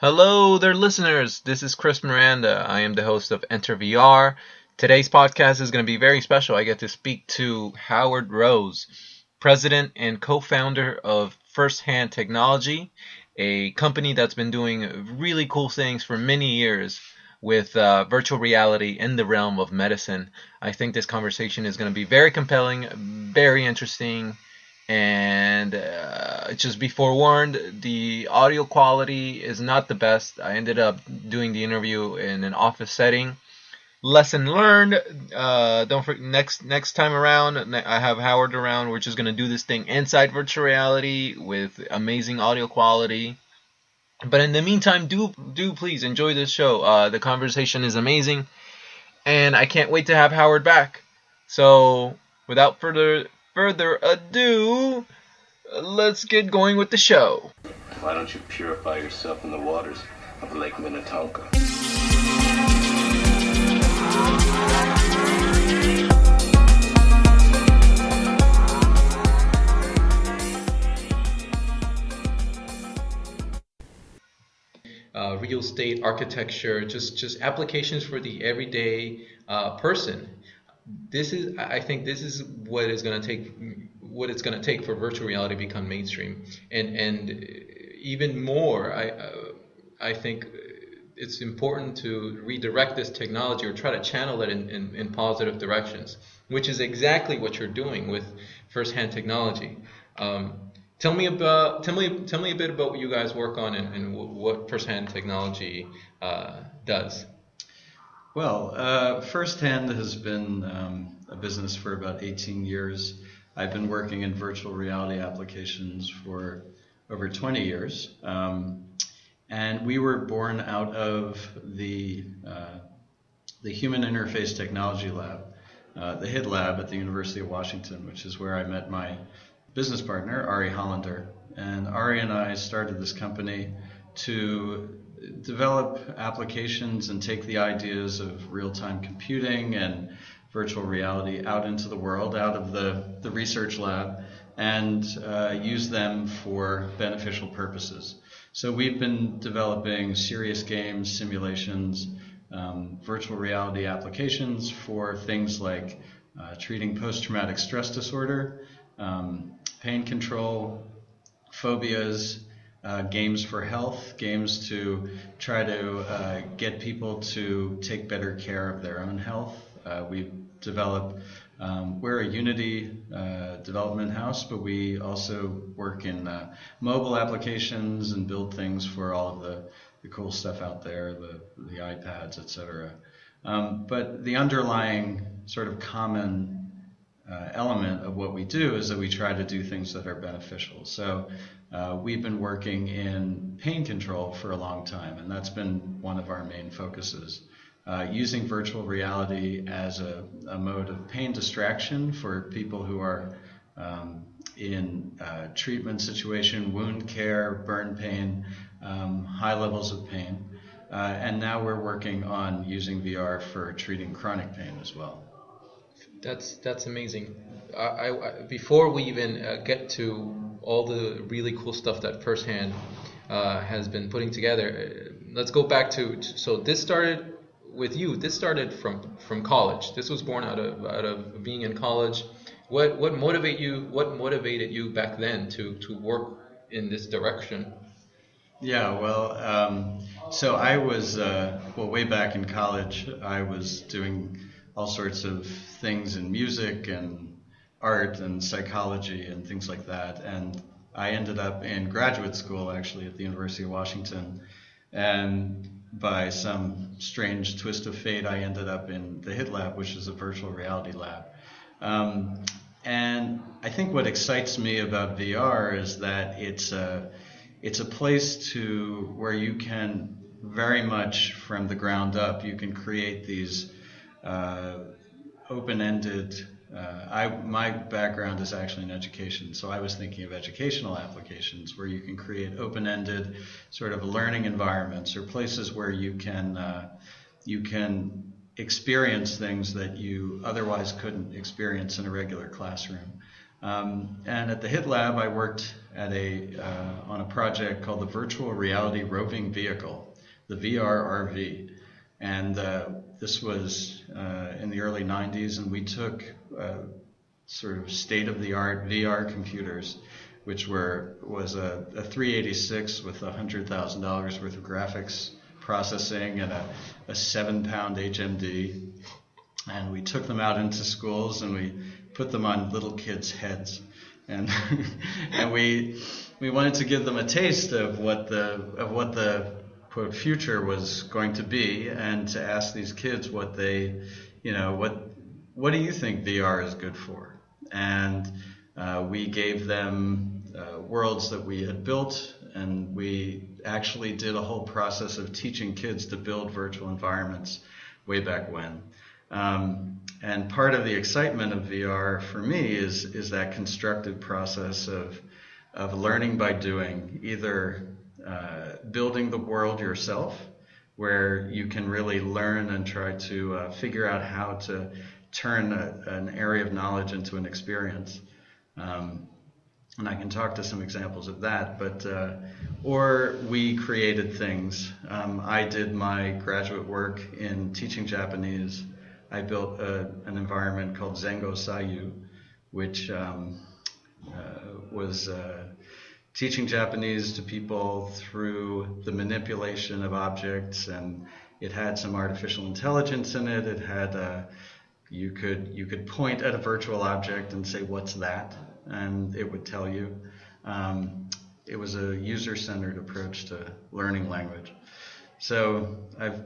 Hello there, listeners. This is Chris Miranda. I am the host of enterVR. Today's podcast is going to be very special. I get to speak to Howard Rose, president and co-founder of Firsthand Technology, a company that's been doing really cool things for many years with virtual reality in the realm of medicine. I think this conversation is going to be very compelling, very interesting, and just be forewarned, the audio quality is not the best. I ended up doing the interview in an office setting. Lesson learned. Don't forget, next time around, I have Howard around. We're just gonna do this thing inside virtual reality with amazing audio quality. But in the meantime, do please enjoy this show. The conversation is amazing, and I can't wait to have Howard back. So without further ado, let's get going with the show. Why don't you purify yourself in the waters of Lake Minnetonka? Real estate, architecture, just applications for the everyday person. I think this is what it's going to take for virtual reality to become mainstream, and even more. I think it's important to redirect this technology or try to channel it in positive directions, which is exactly what you're doing with Firsthand Technology. Tell me a bit about what you guys work on and what Firsthand Technology does. Well, Firsthand has been a business for about 18 years. I've been working in virtual reality applications for over 20 years. And we were born out of the Human Interface Technology Lab, the HIT lab at the University of Washington, which is where I met my business partner, Ari Hollander. And Ari and I started this company to develop applications and take the ideas of real-time computing and virtual reality out into the world, out of the research lab, and use them for beneficial purposes. So we've been developing serious games, simulations, virtual reality applications for things like treating post-traumatic stress disorder, pain control, phobias, games for health, games to try to get people to take better care of their own health. We develop, we're a Unity development house, but we also work in mobile applications and build things for all of the cool stuff out there, the iPads, etc. But the underlying sort of common element of what we do is that we try to do things that are beneficial. So we've been working in pain control for a long time, and that's been one of our main focuses. Using virtual reality as a mode of pain distraction for people who are in treatment situation, wound care, burn pain, high levels of pain. And now we're working on using VR for treating chronic pain as well. That's amazing. Before we even get to all the really cool stuff that Firsthand has been putting together, let's go back to so this started with you. This started from college. This was born out of being in college. What motivated you back then to work in this direction? Yeah, well, so I was way back in college. I was doing all sorts of things in music and art and psychology and things like that. And I ended up in graduate school, actually, at the University of Washington. And by some strange twist of fate, I ended up in the HIT lab, which is a virtual reality lab. And I think what excites me about VR is that it's a place where you can very much from the ground up, you can create these open-ended. My background is actually in education, so I was thinking of educational applications where you can create open-ended sort of learning environments or places where you can experience things that you otherwise couldn't experience in a regular classroom. And at the HIT Lab, I worked at on a project called the Virtual Reality Roving Vehicle, the VRRV. And this was in the early 90s, and we took sort of state-of-the-art VR computers, which was a 386 with $100,000 worth of graphics processing and a 7-pound HMD. And we took them out into schools and we put them on little kids' heads. And and we wanted to give them a taste of what the quote future was going to be, and to ask these kids what they, what do you think VR is good for? And we gave them worlds that we had built, and we actually did a whole process of teaching kids to build virtual environments way back when. And part of the excitement of VR for me is that constructive process of learning by doing, either building the world yourself, where you can really learn and try to figure out how to turn an area of knowledge into an experience. And I can talk to some examples of that, but or we created things. I did my graduate work in teaching Japanese. I built an environment called Zengo Sayu, which was teaching Japanese to people through the manipulation of objects, and it had some artificial intelligence in it. It had you could point at a virtual object and say, "What's that?" and it would tell you. It was a user-centered approach to learning language. So I've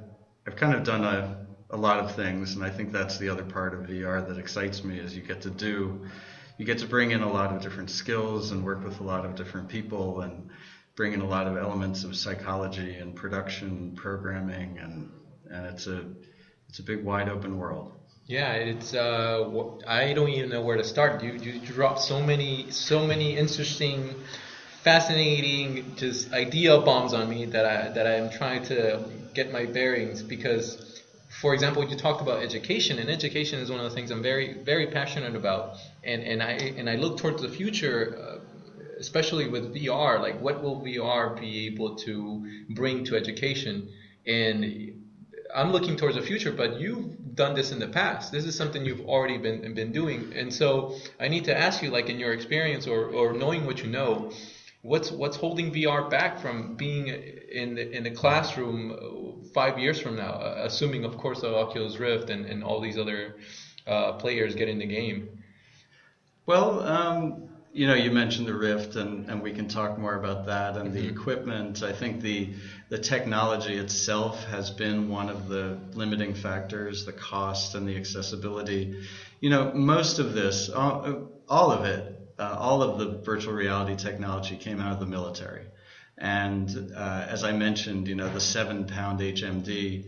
kind of done a lot of things, and I think that's the other part of VR that excites me, is you get to bring in a lot of different skills and work with a lot of different people and bring in a lot of elements of psychology and production programming, and it's a big wide open world. Yeah, it's I don't even know where to start. You drop so many interesting, fascinating just idea bombs on me that I'm trying to get my bearings, because, for example, you talked about education, and education is one of the things I'm very, very passionate about. And I look towards the future, especially with VR. Like, what will VR be able to bring to education? And I'm looking towards the future, but you've done this in the past. This is something you've already been doing. And so I need to ask you, like, in your experience or knowing what you know, what's holding VR back from being in the classroom 5 years from now, assuming, of course, the Oculus Rift and all these other players get in the game? Well, you mentioned the Rift, and we can talk more about that, and the equipment. I think the technology itself has been one of the limiting factors, the cost and the accessibility. Most of this, all of it, all of the virtual reality technology came out of the military. And as I mentioned, the 7-pound HMD,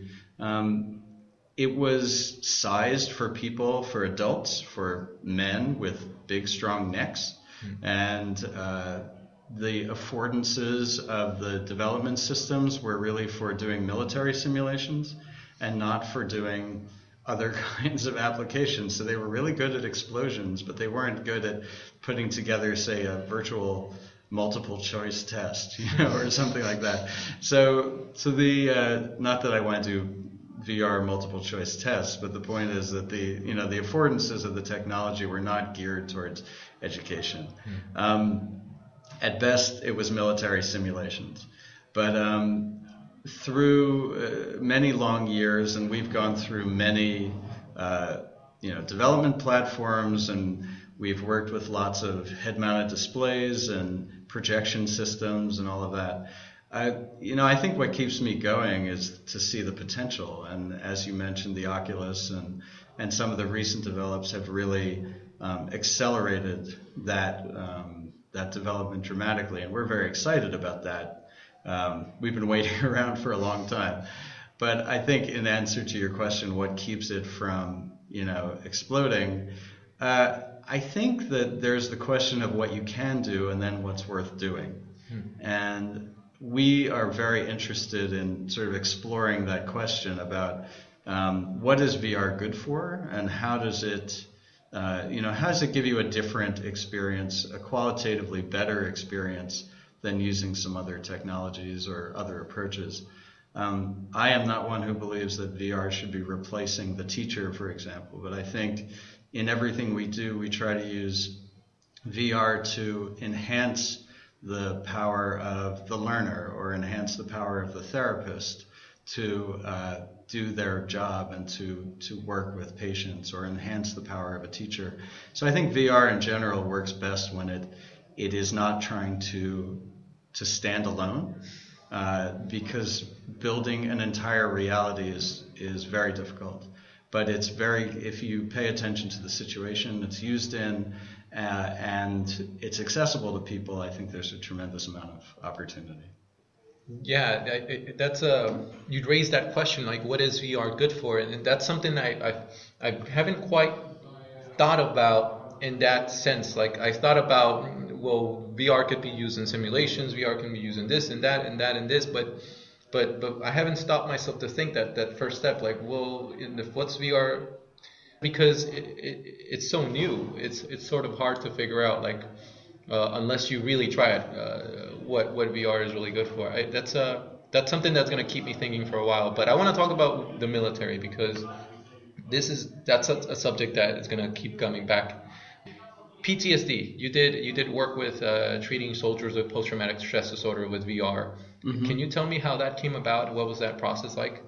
it was sized for people, for adults, for men with big, strong necks. And the affordances of the development systems were really for doing military simulations and not for doing other kinds of applications. So they were really good at explosions, but they weren't good at putting together, say, a virtual multiple choice test, or something like that. So the not that I want to do VR multiple choice tests, but the point is that the affordances of the technology were not geared towards education. At best, it was military simulations. But through many long years, and we've gone through many development platforms, and we've worked with lots of head-mounted displays and projection systems and all of that. I think what keeps me going is to see the potential. And as you mentioned, the Oculus and some of the recent develops have really accelerated that development dramatically, and we're very excited about that. We've been waiting around for a long time. But I think, in answer to your question, what keeps it from exploding, I think that there's the question of what you can do and then what's worth doing. And we are very interested in sort of exploring that question about what is VR good for, and how does it how does it give you a different experience, a qualitatively better experience than using some other technologies or other approaches? I am not one who believes that VR should be replacing the teacher, for example, but I think in everything we do, we try to use VR to enhance the power of the learner or enhance the power of the therapist to do their job and to work with patients, or enhance the power of a teacher. So I think VR in general works best when it is not trying to stand alone, because building an entire reality is very difficult. But if you pay attention to the situation it's used in, and it's accessible to people, I think there's a tremendous amount of opportunity. Yeah, that's you'd raised that question, like what is VR good for, and that's something I haven't quite thought about in that sense. Like I thought about, well, VR could be used in simulations, VR can be used in this and that and that and this, but I haven't stopped myself to think that first step, like, well, what's VR? Because it's so new, it's sort of hard to figure out, like. Unless you really try it, what VR is really good for. That's something that's going to keep me thinking for a while. But I want to talk about the military, because that's a subject that is going to keep coming back. PTSD. You did work with treating soldiers with post-traumatic stress disorder with VR. Mm-hmm. Can you tell me how that came about? What was that process like?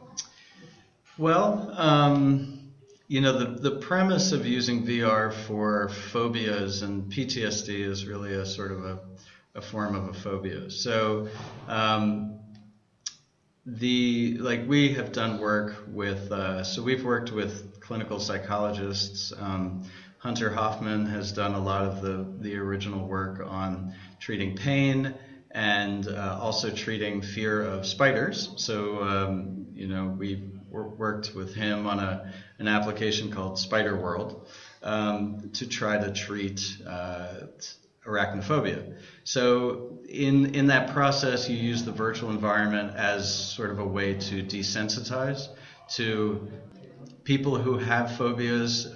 Well, the premise of using VR for phobias, and PTSD is really a sort of a form of a phobia. So, we have done work with, we've worked with clinical psychologists. Hunter Hoffman has done a lot of the original work on treating pain and also treating fear of spiders. So, we worked with him on an application called Spider World to try to treat arachnophobia. So in that process, you use the virtual environment as sort of a way to desensitize to people who have phobias.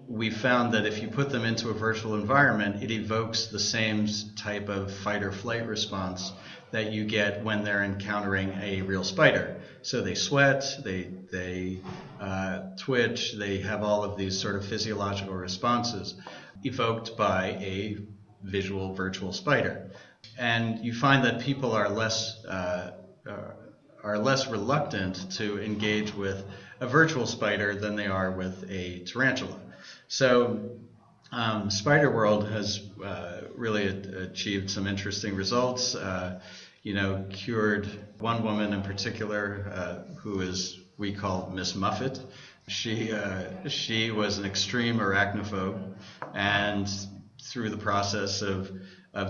We found that if you put them into a virtual environment, it evokes the same type of fight or flight response that you get when they're encountering a real spider. So they sweat, they twitch, they have all of these sort of physiological responses evoked by a visual virtual spider. And you find that people are less reluctant to engage with a virtual spider than they are with a tarantula. So Spider World has really achieved some interesting results. Cured one woman in particular who we call Miss Muffet. She was an extreme arachnophobe, and through the process of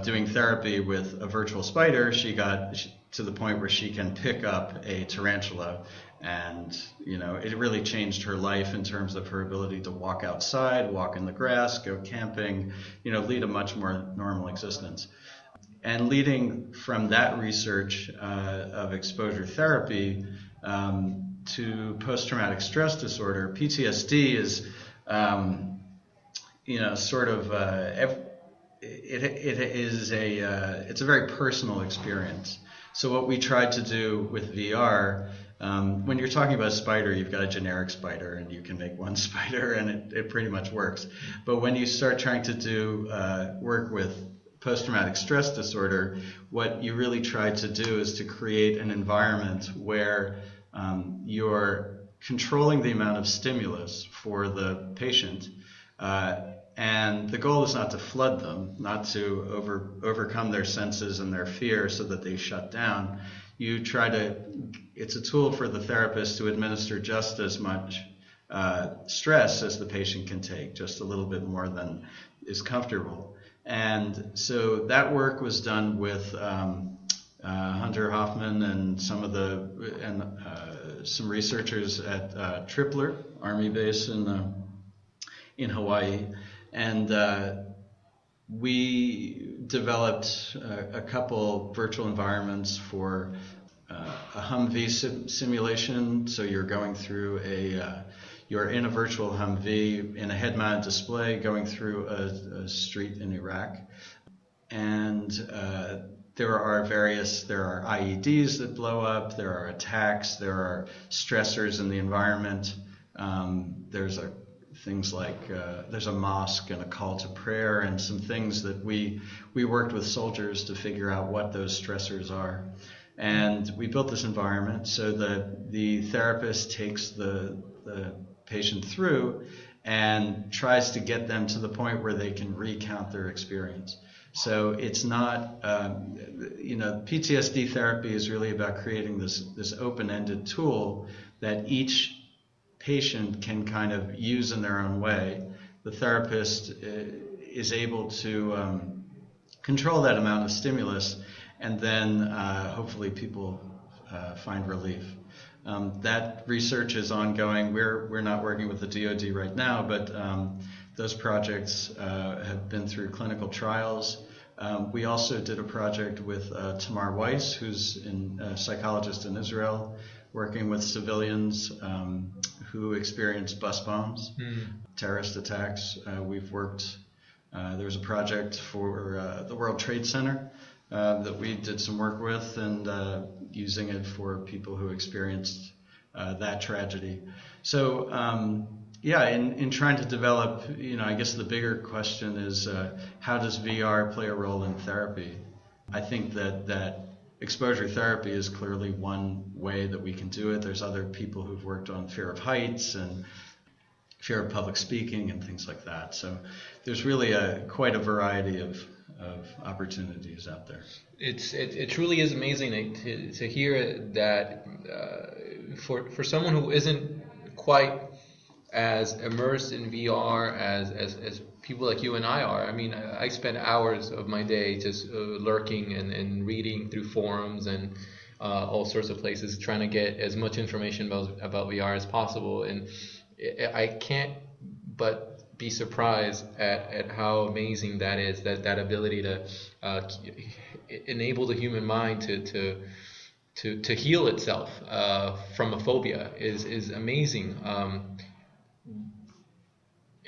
doing therapy with a virtual spider, she got to the point where she can pick up a tarantula. And, it really changed her life in terms of her ability to walk outside, walk in the grass, go camping, lead a much more normal existence. And leading from that research of exposure therapy to post-traumatic stress disorder, PTSD is, it's a very personal experience. So what we tried to do with VR, when you're talking about a spider, you've got a generic spider and you can make one spider and it pretty much works. But when you start trying to do work with post-traumatic stress disorder, what you really try to do is to create an environment where you're controlling the amount of stimulus for the patient, and the goal is not to flood them, not to overcome their senses and their fear so that they shut down. It's a tool for the therapist to administer just as much stress as the patient can take, just a little bit more than is comfortable. And so that work was done with Hunter Hoffman and some researchers at Tripler Army Base in Hawaii, and we developed a couple virtual environments for a Humvee simulation. So you're going through you're in a virtual Humvee in a head-mounted display going through a street in Iraq. And there are IEDs that blow up, there are attacks, there are stressors in the environment. There's things like there's a mosque and a call to prayer and some things that we worked with soldiers to figure out what those stressors are. And we built this environment so that the therapist takes the patient through and tries to get them to the point where they can recount their experience. So it's not, PTSD therapy is really about creating this open-ended tool that each patient can kind of use in their own way. The therapist is able to control that amount of stimulus, and then hopefully people find relief. That research is ongoing. We're not working with the DoD right now, but those projects have been through clinical trials. We also did a project with Tamar Weiss, who's a psychologist in Israel, working with civilians who experienced bus bombs, terrorist attacks. We've worked, there was a project for the World Trade Center that we did some work with, and using it for people who experienced that tragedy. So in trying to develop, I guess the bigger question is how does VR play a role in therapy? I think that exposure therapy is clearly one way that we can do it. There's other people who've worked on fear of heights and fear of public speaking and things like that. So there's really quite a variety of opportunities out there. It truly is amazing to hear that for someone who isn't quite as immersed in VR as people like you and I are. I mean, I spend hours of my day just lurking and reading through forums and all sorts of places, trying to get as much information about VR as possible. And I can't but be surprised at how amazing that is, that ability to enable the human mind to heal itself from a phobia is amazing.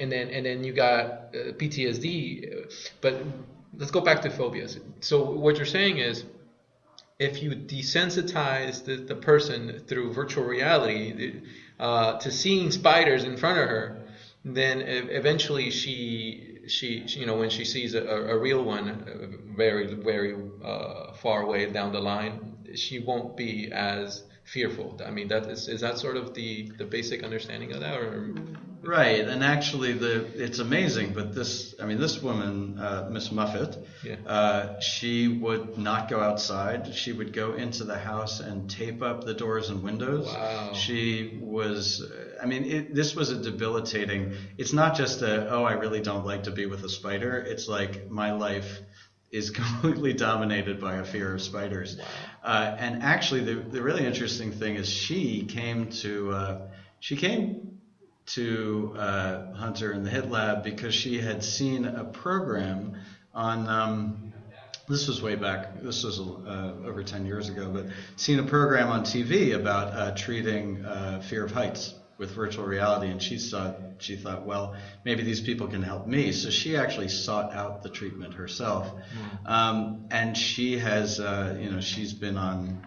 And then you got PTSD, but let's go back to phobias. So what you're saying is, if you desensitize the person through virtual reality to seeing spiders in front of her, then eventually she when she sees a real one very, very far away down the line, she won't be as fearful. I mean, is that sort of the basic understanding of that, or? Right, and actually it's amazing, but this woman, Miss Muffet, she would not go outside. She would go into the house and tape up the doors and windows. Wow. She was, this was a debilitating, it's not just I really don't like to be with a spider. It's like my life is completely dominated by a fear of spiders. Wow. And actually the really interesting thing is she came to Hunter in the Hit Lab because she had seen a program on, this was way back, this was over 10 years ago, but seen a program on TV about treating fear of heights with virtual reality, and she thought, well, maybe these people can help me. So she actually sought out the treatment herself. And she has, she's been on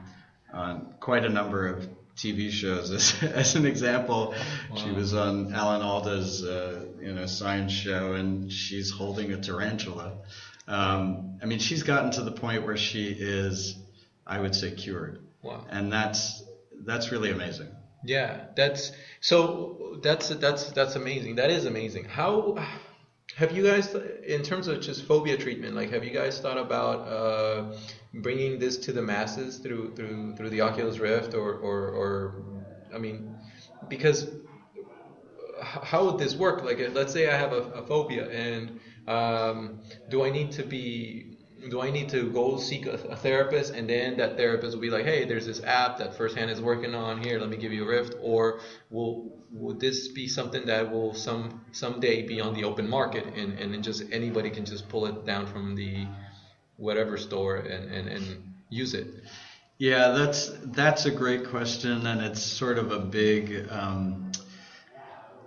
quite a number of TV shows. As an example, she was on Alan Alda's science show, and she's holding a tarantula. She's gotten to the point where she is, I would say, cured. Wow. And that's really amazing. Yeah, that's amazing. That is amazing. How have you guys, in terms of just phobia treatment, like, have you guys thought about bringing this to the masses through the Oculus Rift, or because how would this work? Like, let's say I have a phobia, and do I need to go seek a therapist, and then that therapist will be like, hey, there's this app that Firsthand is working on here, let me give you a Rift? Or would this be something that will someday be on the open market, and then just anybody can just pull it down from the whatever store and use it? Yeah, that's a great question, and it's sort of a big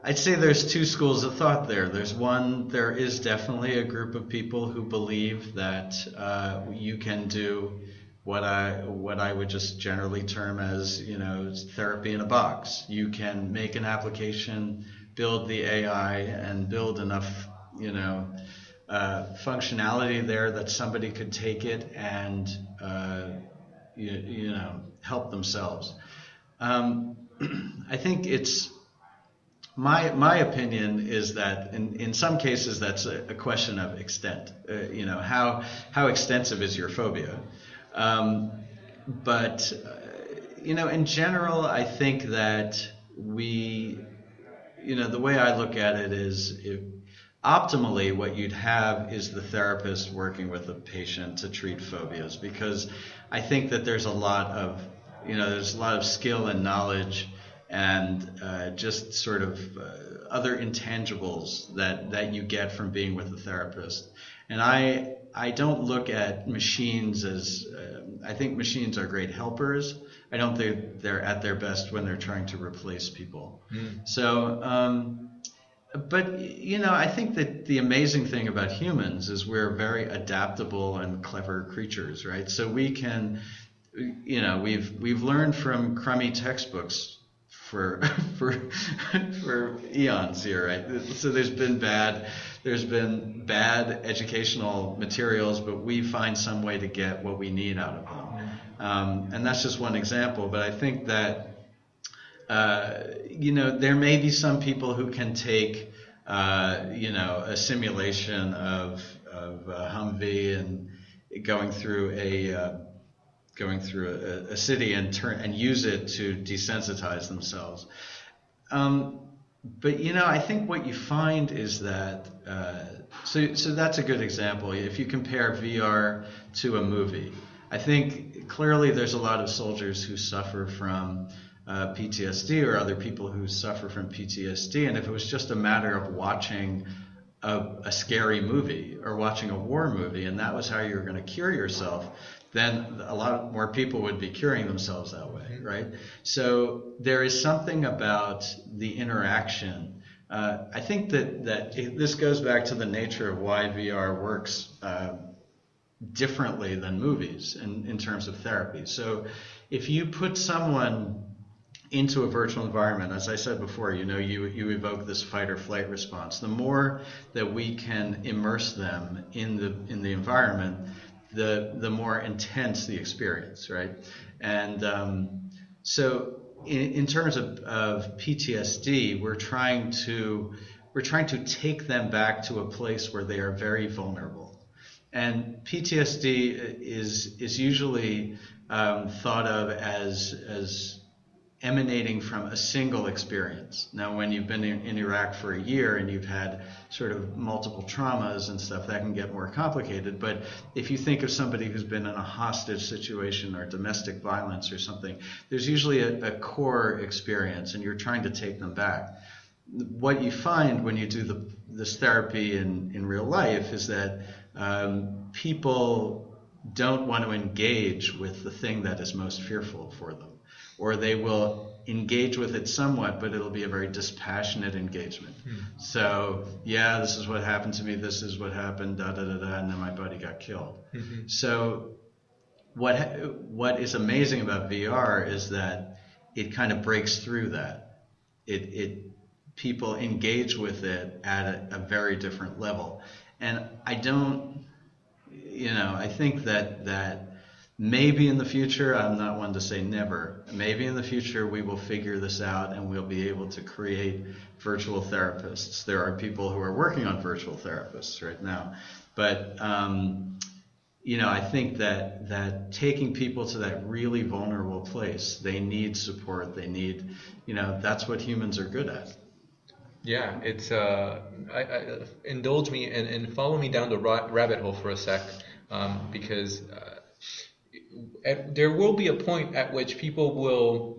I'd say there's two schools of thought there. There is definitely a group of people who believe that you can do what I would just generally term as, therapy in a box. You can make an application, build the AI, and build enough, functionality there that somebody could take it and, help themselves. I think it's my opinion is that in some cases that's a question of extent. How extensive is your phobia? But in general, I think that the way I look at it is, optimally, what you'd have is the therapist working with a patient to treat phobias, because I think that there's a lot of skill and knowledge and just sort of other intangibles that you get from being with a therapist. And I don't look at machines as I think machines are great helpers. I don't think they're at their best when they're trying to replace people. So, but I think that the amazing thing about humans is we're very adaptable and clever creatures, right? So we can, we've learned from crummy textbooks for eons here, right? So there's been bad educational materials, but we find some way to get what we need out of them. And that's just one example, but I think that there may be some people who can take a simulation of Humvee and going through a city and use it to desensitize themselves. But I think what you find is that so that's a good example. If you compare VR to a movie, I think clearly there's a lot of soldiers who suffer from PTSD, or other people who suffer from PTSD, and if it was just a matter of watching a scary movie or watching a war movie, and that was how you were going to cure yourself, then a lot more people would be curing themselves that way, right? So there is something about the interaction. I think that this goes back to the nature of why VR works differently than movies in terms of therapy. So if you put someone into a virtual environment, as I said before, you evoke this fight or flight response. The more that we can immerse them in the environment, the more intense the experience, right? And so in terms of PTSD, we're trying to take them back to a place where they are very vulnerable. And PTSD is usually thought of as emanating from a single experience. Now, when you've been in Iraq for a year and you've had sort of multiple traumas and stuff, that can get more complicated. But if you think of somebody who's been in a hostage situation or domestic violence or something, there's usually a core experience, and you're trying to take them back. What you find when you do this therapy in real life is that people don't want to engage with the thing that is most fearful for them. Or they will engage with it somewhat, but it'll be a very dispassionate engagement. So, yeah, this is what happened to me, this is what happened, and then my buddy got killed. So what is amazing about VR is that it kind of breaks through that. People engage with it at a very different level. And I think that maybe in the future, I'm not one to say never, maybe in the future we will figure this out and we'll be able to create virtual therapists. There are people who are working on virtual therapists right now. But, I think that taking people to that really vulnerable place, they need support. They need, that's what humans are good at. Yeah, it's indulge me and follow me down the rabbit hole for a sec, because there will be a point at which people will,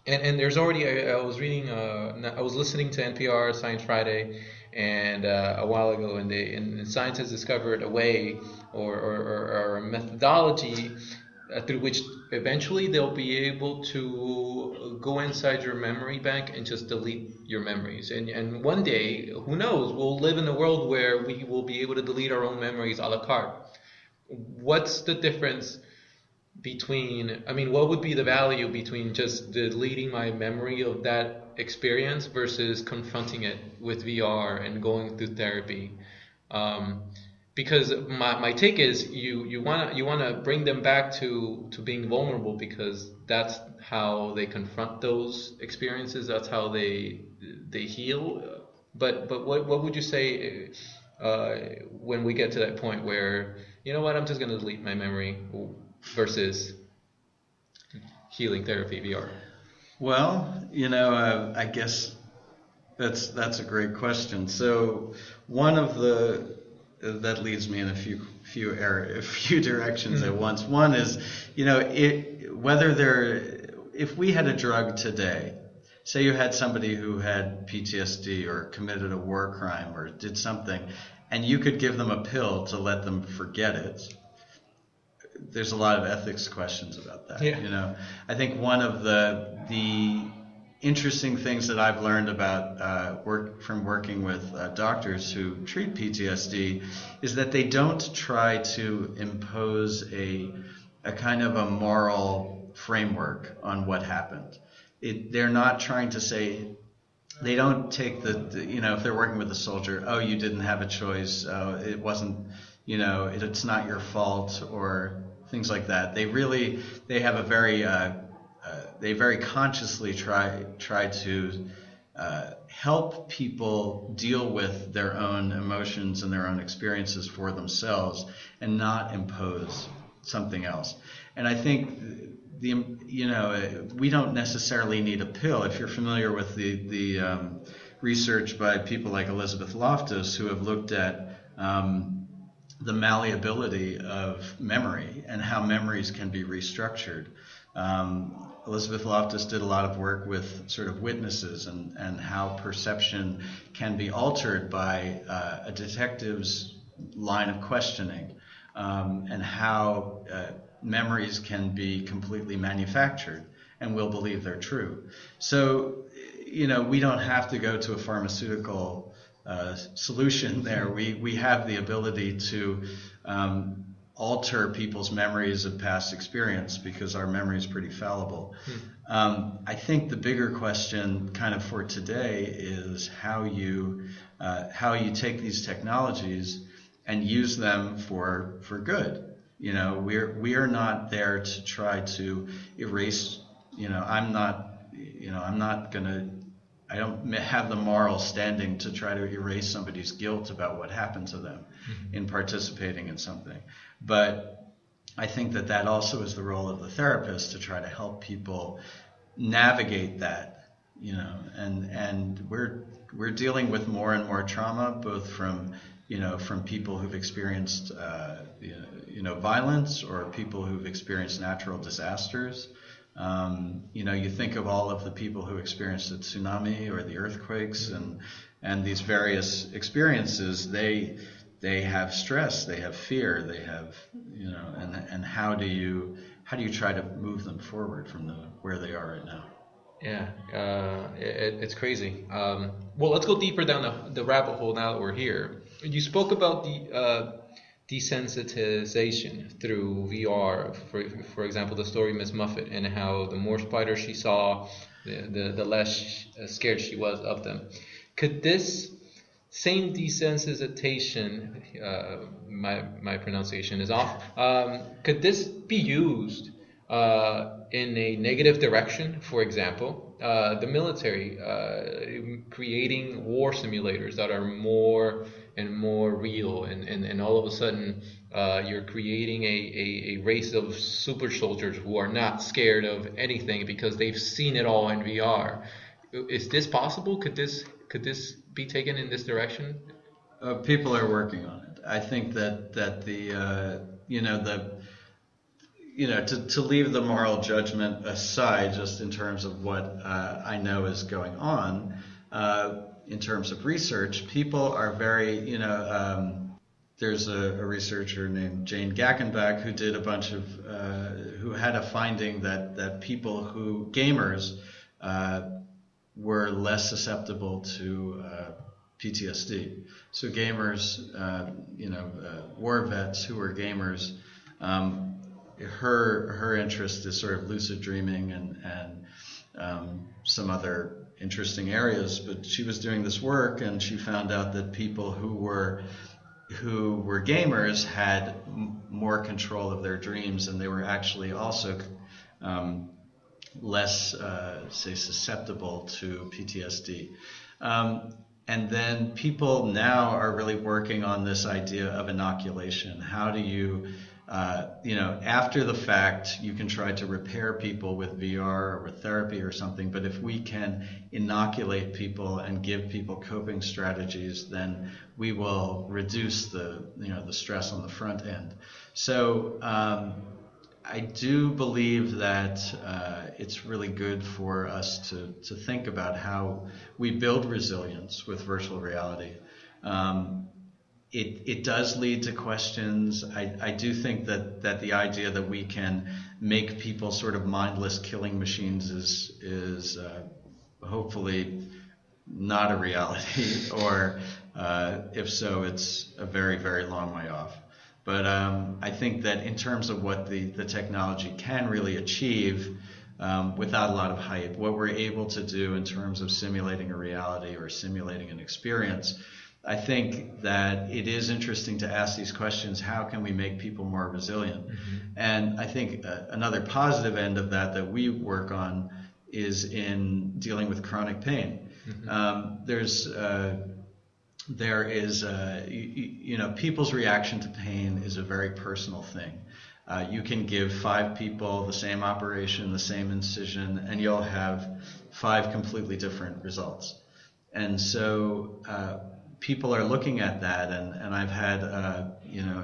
and there's already. I was listening to NPR Science Friday, and a while ago, and science has discovered a way or a methodology through which eventually they'll be able to go inside your memory bank and just delete your memories. And one day, who knows, we'll live in a world where we will be able to delete our own memories a la carte. What's the difference between, I mean, what would be the value between just deleting my memory of that experience versus confronting it with VR and going through therapy? Because my take is you wanna bring them back to being vulnerable, because that's how they confront those experiences. That's how they heal. But what would you say when we get to that point where, you know what, I'm just gonna delete my memory versus healing therapy VR? Well, I guess that's a great question. So one of the that leads me in a few directions at once. One is, if we had a drug today, say you had somebody who had PTSD or committed a war crime or did something, and you could give them a pill to let them forget it. There's a lot of ethics questions about that. Yeah. I think one of the interesting things that I've learned about working with doctors who treat PTSD is that they don't try to impose a kind of a moral framework on what happened. They're not trying to say, they don't take if they're working with a soldier, oh, you didn't have a choice, it wasn't, it's not your fault, or things like that. They have a very they very consciously try to help people deal with their own emotions and their own experiences for themselves, and not impose something else. And I think we don't necessarily need a pill. If you're familiar with the research by people like Elizabeth Loftus, who have looked at the malleability of memory and how memories can be restructured. Elizabeth Loftus did a lot of work with sort of witnesses and how perception can be altered by a detective's line of questioning, and how memories can be completely manufactured and we'll believe they're true. So, we don't have to go to a pharmaceutical solution there. We have the ability to alter people's memories of past experience, because our memory is pretty fallible. I think the bigger question kind of for today is how you take these technologies and use them for good. We are not there to try to erase. I don't have the moral standing to try to erase somebody's guilt about what happened to them in participating in something. But I think that also is the role of the therapist, to try to help people navigate that, and we're dealing with more and more trauma, both from people who've experienced violence, or people who've experienced natural disasters. You think of all of the people who experienced the tsunami or the earthquakes and these various experiences. They have stress, they have fear, they have, and how do you try to move them forward from where they are right now? Yeah, it's crazy. Well, let's go deeper down the rabbit hole now that we're here. You spoke about the desensitization through VR. For example, the story Miss Muffet, and how the more spiders she saw, the less scared she was of them. Could this same desensitization, my pronunciation is off, could this be used in a negative direction? For example, the military creating war simulators that are more and more real, and all of a sudden you're creating a race of super soldiers who are not scared of anything because they've seen it all in VR. Is this possible? Could this be taken in this direction? People are working on it. I think that to leave the moral judgment aside, just in terms of what I know is going on, in terms of research, people are very, there's a researcher named Jane Gackenbach who did a bunch of who had a finding that gamers were less susceptible to PTSD. So gamers, war vets who were gamers, her interest is sort of lucid dreaming and some other interesting areas. But she was doing this work and she found out that people who were gamers had more control of their dreams, and they were actually also less, say, susceptible to PTSD. And then people now are really working on this idea of inoculation. How do you, after the fact, you can try to repair people with VR or with therapy or something, but if we can inoculate people and give people coping strategies, then we will reduce the stress on the front end. So I do believe that it's really good for us to think about how we build resilience with virtual reality. It does lead to questions. I do think that the idea that we can make people sort of mindless killing machines is hopefully not a reality, or if so, it's a very, very long way off. But I think that in terms of what the technology can really achieve without a lot of hype, what we're able to do in terms of simulating a reality or simulating an experience, I think that it is interesting to ask these questions. How can we make people more resilient? Mm-hmm. And I think another positive end of that we work on is in dealing with chronic pain. Mm-hmm. There is, people's reaction to pain is a very personal thing. You can give 5 people the same operation, the same incision, and you'll have 5 completely different results. And so people are looking at that, and I've had,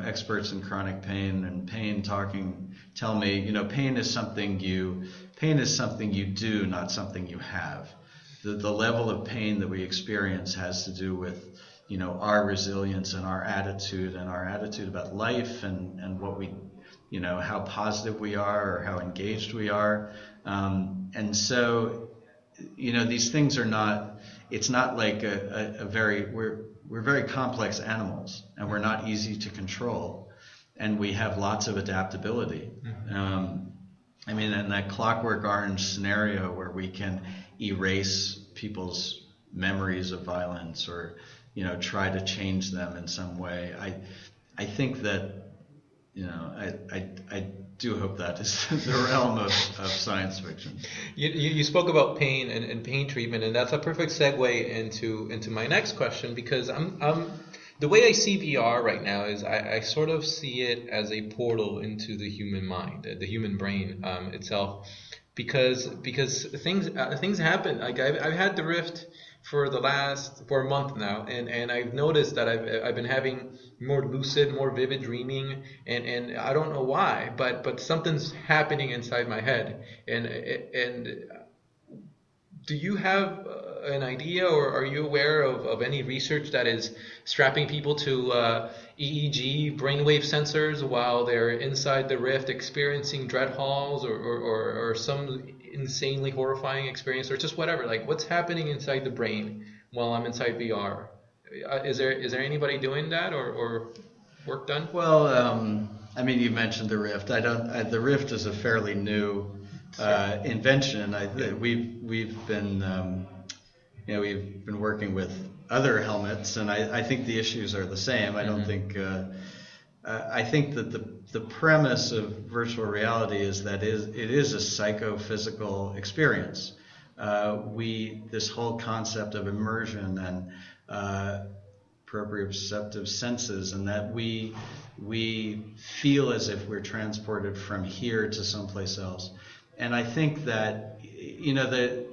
experts in chronic pain and pain tell me, pain is something you do, not something you have. The level of pain that we experience has to do with our resilience and our attitude about life and what we, how positive we are or how engaged we are. And so, these things are not, it's not like we're very complex animals, and we're not easy to control, and we have lots of adaptability. Mm-hmm. In that Clockwork Orange scenario where we can erase people's memories of violence or try to change them in some way. I think that, I do hope that is the realm of science fiction. You spoke about pain and pain treatment, and that's a perfect segue into my next question, because I'm the way I see VR right now is I sort of see it as a portal into the human mind, the human brain itself, because things happen. Like I've had the Rift for a month now, and I've noticed that I've been having more lucid, more vivid dreaming, and I don't know why, but something's happening inside my head. And do you have an idea, or are you aware of any research that is strapping people to EEG brainwave sensors while they're inside the Rift experiencing dread halls or some insanely horrifying experience, or just whatever? Like, what's happening inside the brain while I'm inside VR? Is there anybody doing that or work done? Well, you mentioned the Rift. The Rift is a fairly new invention. We've been working with other helmets, and I think the issues are the same. I don't think. I think that the premise of virtual reality is that it is a psychophysical experience. This whole concept of immersion and proprioceptive senses, and that we feel as if we're transported from here to someplace else. And I think that that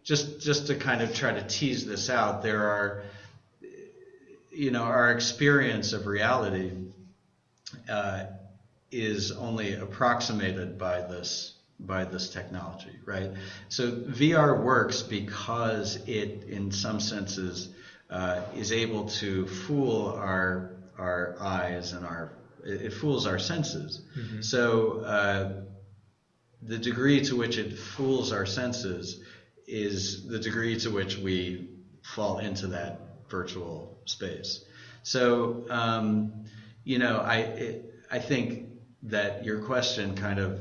just to kind of try to tease this out, there are our experience of reality is only approximated by this technology, right? So VR works because it, in some senses, is able to fool our our eyes and it fools our senses. So the degree to which it fools our senses is the degree to which we fall into that virtual space. So, I think that your question kind of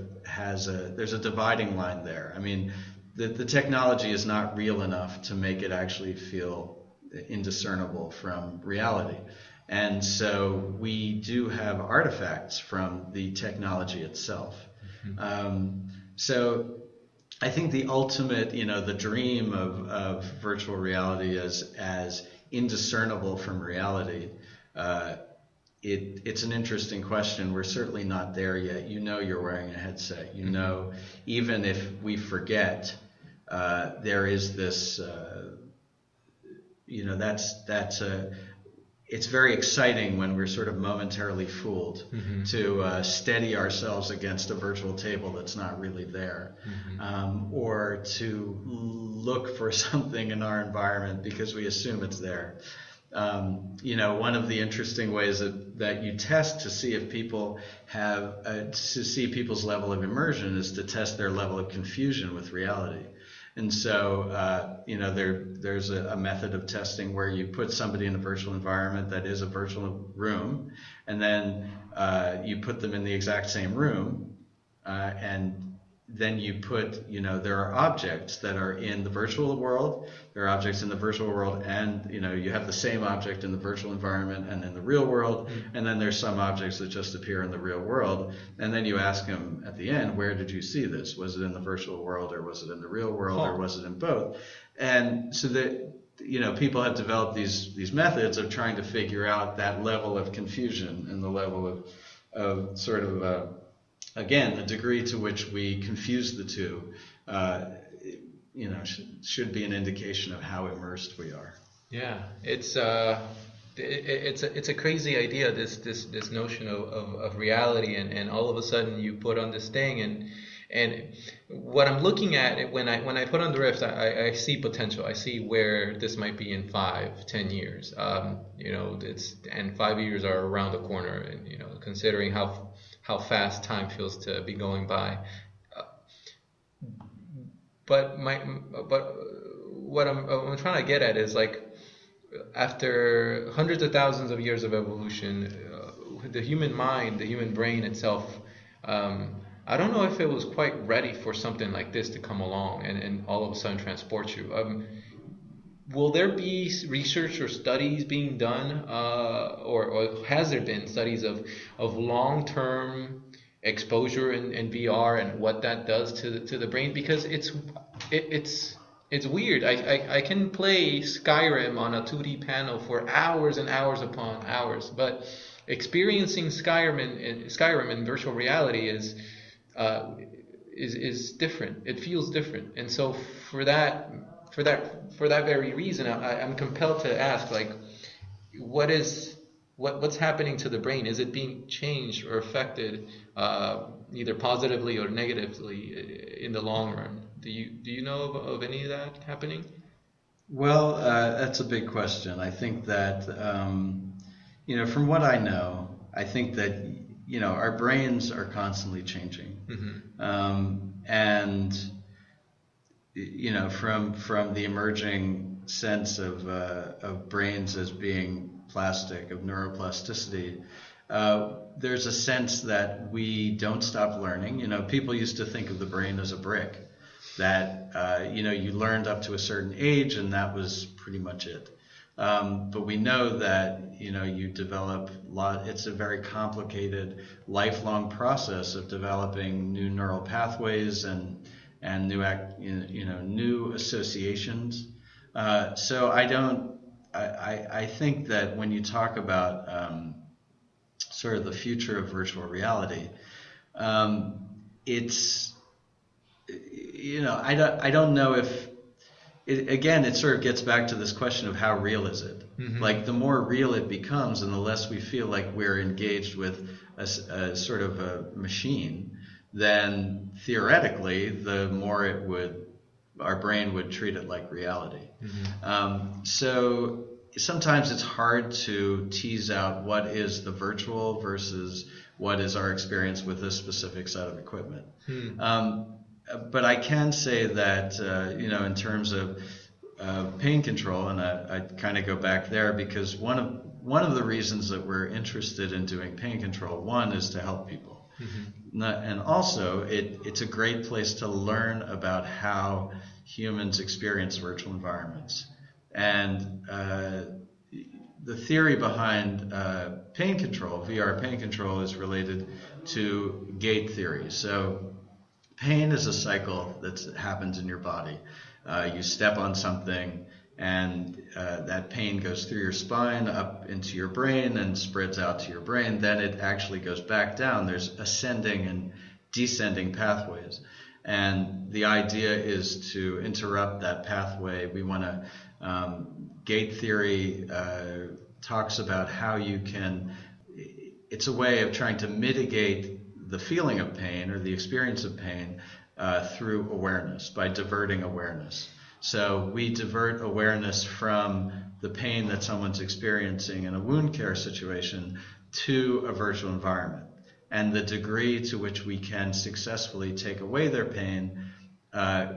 there's a dividing line there. I mean, the technology is not real enough to make it actually feel indiscernible from reality. And so we do have artifacts from the technology itself. So I think the ultimate, the dream of virtual reality as indiscernible from reality, it's an interesting question. We're certainly not there yet. You're wearing a headset. Even if we forget, there is this, it's very exciting when we're sort of momentarily fooled to steady ourselves against a virtual table that's not really there, or to look for something in our environment because we assume it's there. One of the interesting ways that you test to see if people to see people's level of immersion is to test their level of confusion with reality. And so, there's a method of testing where you put somebody in a virtual environment that is a virtual room, and then you put them in the exact same room, and then you put, there are objects that are in the virtual world, there are objects in the virtual world, and, you have the same object in the virtual environment and in the real world, and then there's some objects that just appear in the real world, and then you ask them at the end, where did you see this? Was it in the virtual world, or was it in the real world, or was it in both? And so that, people have developed these methods of trying to figure out that level of confusion and the level of sort of, again, the degree to which we confuse the two, should be an indication of how immersed we are. Yeah, it's a crazy idea. This notion of reality, and all of a sudden you put on this thing, and what I'm looking at when I put on the Rift, I see potential. I see where this might be in 5-10 years. And 5 years are around the corner, and considering how fast time feels to be going by. But what I'm trying to get at is, like, after hundreds of thousands of years of evolution, the human mind, the human brain itself, I don't know if it was quite ready for something like this to come along and all of a sudden transport you. Will there be research or studies being done, or has there been studies of long-term exposure in VR and what that does to the brain? Because it's weird. I can play Skyrim on a 2D panel for hours and hours upon hours, but experiencing Skyrim in virtual reality is different. It feels different, and so for that very reason, I'm compelled to ask, like, what's happening to the brain? Is it being changed or affected, either positively or negatively, in the long run? Do you know of any of that happening? Well, that's a big question. I think that from what I know, I think that our brains are constantly changing, and from the emerging sense of brains as being plastic, of neuroplasticity, there's a sense that we don't stop learning. People used to think of the brain as a brick, that you learned up to a certain age and that was pretty much it. But we know that you develop it's a very complicated, lifelong process of developing new neural pathways and new associations. So I think that when you talk about sort of the future of virtual reality, it's I don't know if it sort of gets back to this question of how real is it. Like, the more real it becomes and the less we feel like we're engaged with a sort of a machine, then theoretically the more our brain would treat it like reality. So sometimes it's hard to tease out what is the virtual versus what is our experience with this specific set of equipment. But I can say that, in terms of pain control, and I kind of go back there because one of the reasons that we're interested in doing pain control, one, is to help people. And also, it's a great place to learn about how humans experience virtual environments. And the theory behind pain control, VR pain control, is related to gait theory. So pain is a cycle that happens in your body. You step on something, and that pain goes through your spine, up into your brain, and spreads out to your brain. Then it actually goes back down. There's ascending and descending pathways. And the idea is to interrupt that pathway. We want to, gait theory talks about how you can, it's a way of trying to mitigate the feeling of pain or the experience of pain through awareness, by diverting awareness. So we divert awareness from the pain that someone's experiencing in a wound care situation to a virtual environment. And the degree to which we can successfully take away their pain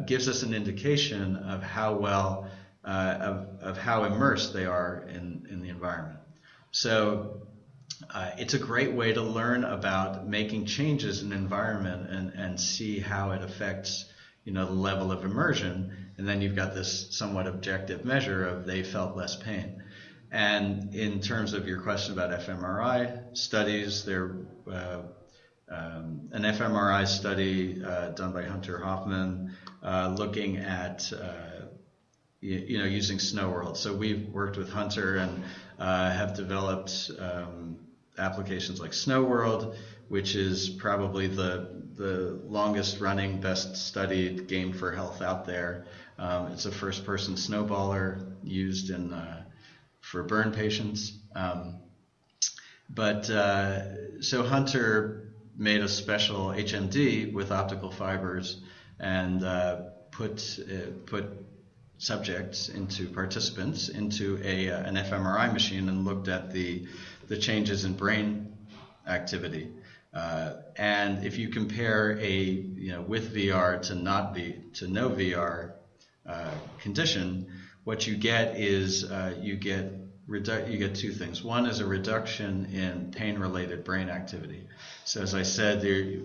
gives us an indication of how well, of how immersed they are in the environment. So it's a great way to learn about making changes in the environment and see how it affects, the level of immersion. And then you've got this somewhat objective measure of they felt less pain. And in terms of your question about fMRI studies, there an fMRI study done by Hunter Hoffman looking at using Snow World. So we've worked with Hunter and have developed applications like Snow World, which is probably the longest running, best studied game for health out there. It's a first person snowballer used for burn patients. So Hunter made a special HMD with optical fibers and put participants into an fMRI machine and looked at the changes in brain activity. And if you compare with VR to no VR condition, what you get is you get two things. One is a reduction in pain-related brain activity. So as I said,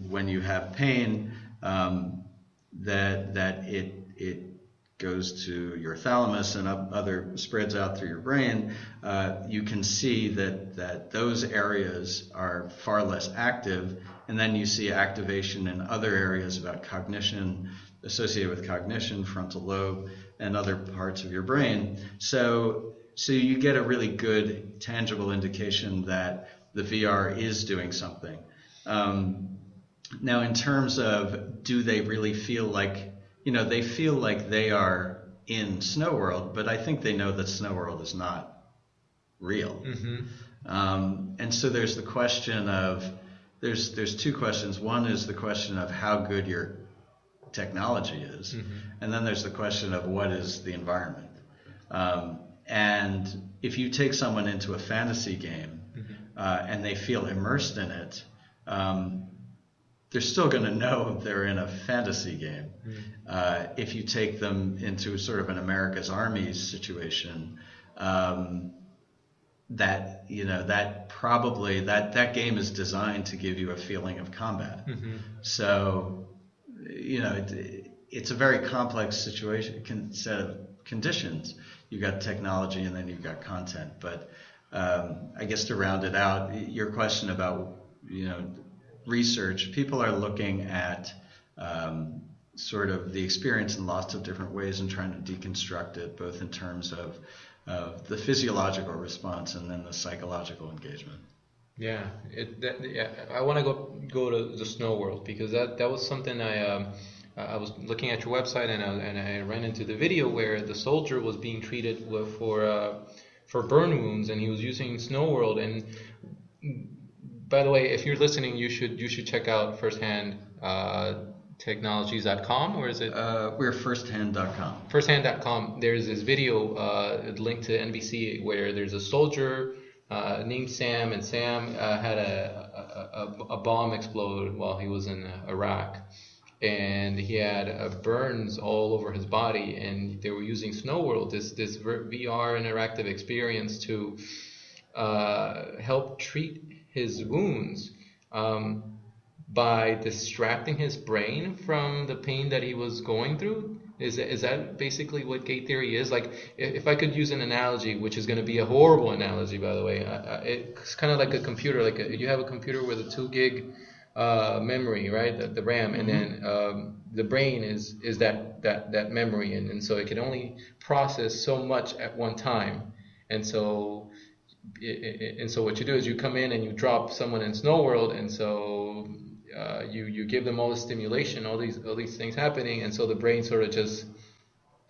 when you have pain, that it goes to your thalamus and spreads out through your brain. You can see that those areas are far less active, and then you see activation in other areas about cognition, associated with cognition, frontal lobe, and other parts of your brain. So you get a really good, tangible indication that the VR is doing something. Now, in terms of do they really feel like, they feel like they are in Snow World, but I think they know that Snow World is not real. And so there's the question of, there's two questions. One is the question of how good your technology is, and then there's the question of what is the environment. And if you take someone into a fantasy game and they feel immersed in it, they're still going to know they're in a fantasy game. If you take them into sort of an America's Army situation, that game is designed to give you a feeling of combat. So, it's a very complex situation, set of conditions. You've got technology and then you've got content. But I guess to round it out, your question about, research, people are looking at sort of the experience in lots of different ways and trying to deconstruct it, both in terms of the physiological response and then the psychological engagement. Yeah, I want to go to the Snow World, because that was something I was looking at your website and I ran into the video where the soldier was being treated for burn wounds, and he was using Snow World. And by the way, if you're listening, you should check out firsthand Technologies.com, or is it We're firsthand.com. firsthand.com? There's this video linked to NBC where there's a soldier named Sam, and Sam had a bomb explode while he was in Iraq, and he had burns all over his body, and they were using Snow World, this VR interactive experience, to help treat his wounds. By distracting his brain from the pain that he was going through. Is that basically what gate theory is? Like, if I could use an analogy, which is going to be a horrible analogy, by the way, it's kind of like a computer. Like you have a computer with a 2 gig memory, right? The RAM, and then the brain is that memory, and so it can only process so much at one time, and so. And so what you do is you come in and you drop someone in Snow World, and so you give them all the stimulation, all these things happening, and so the brain sort of just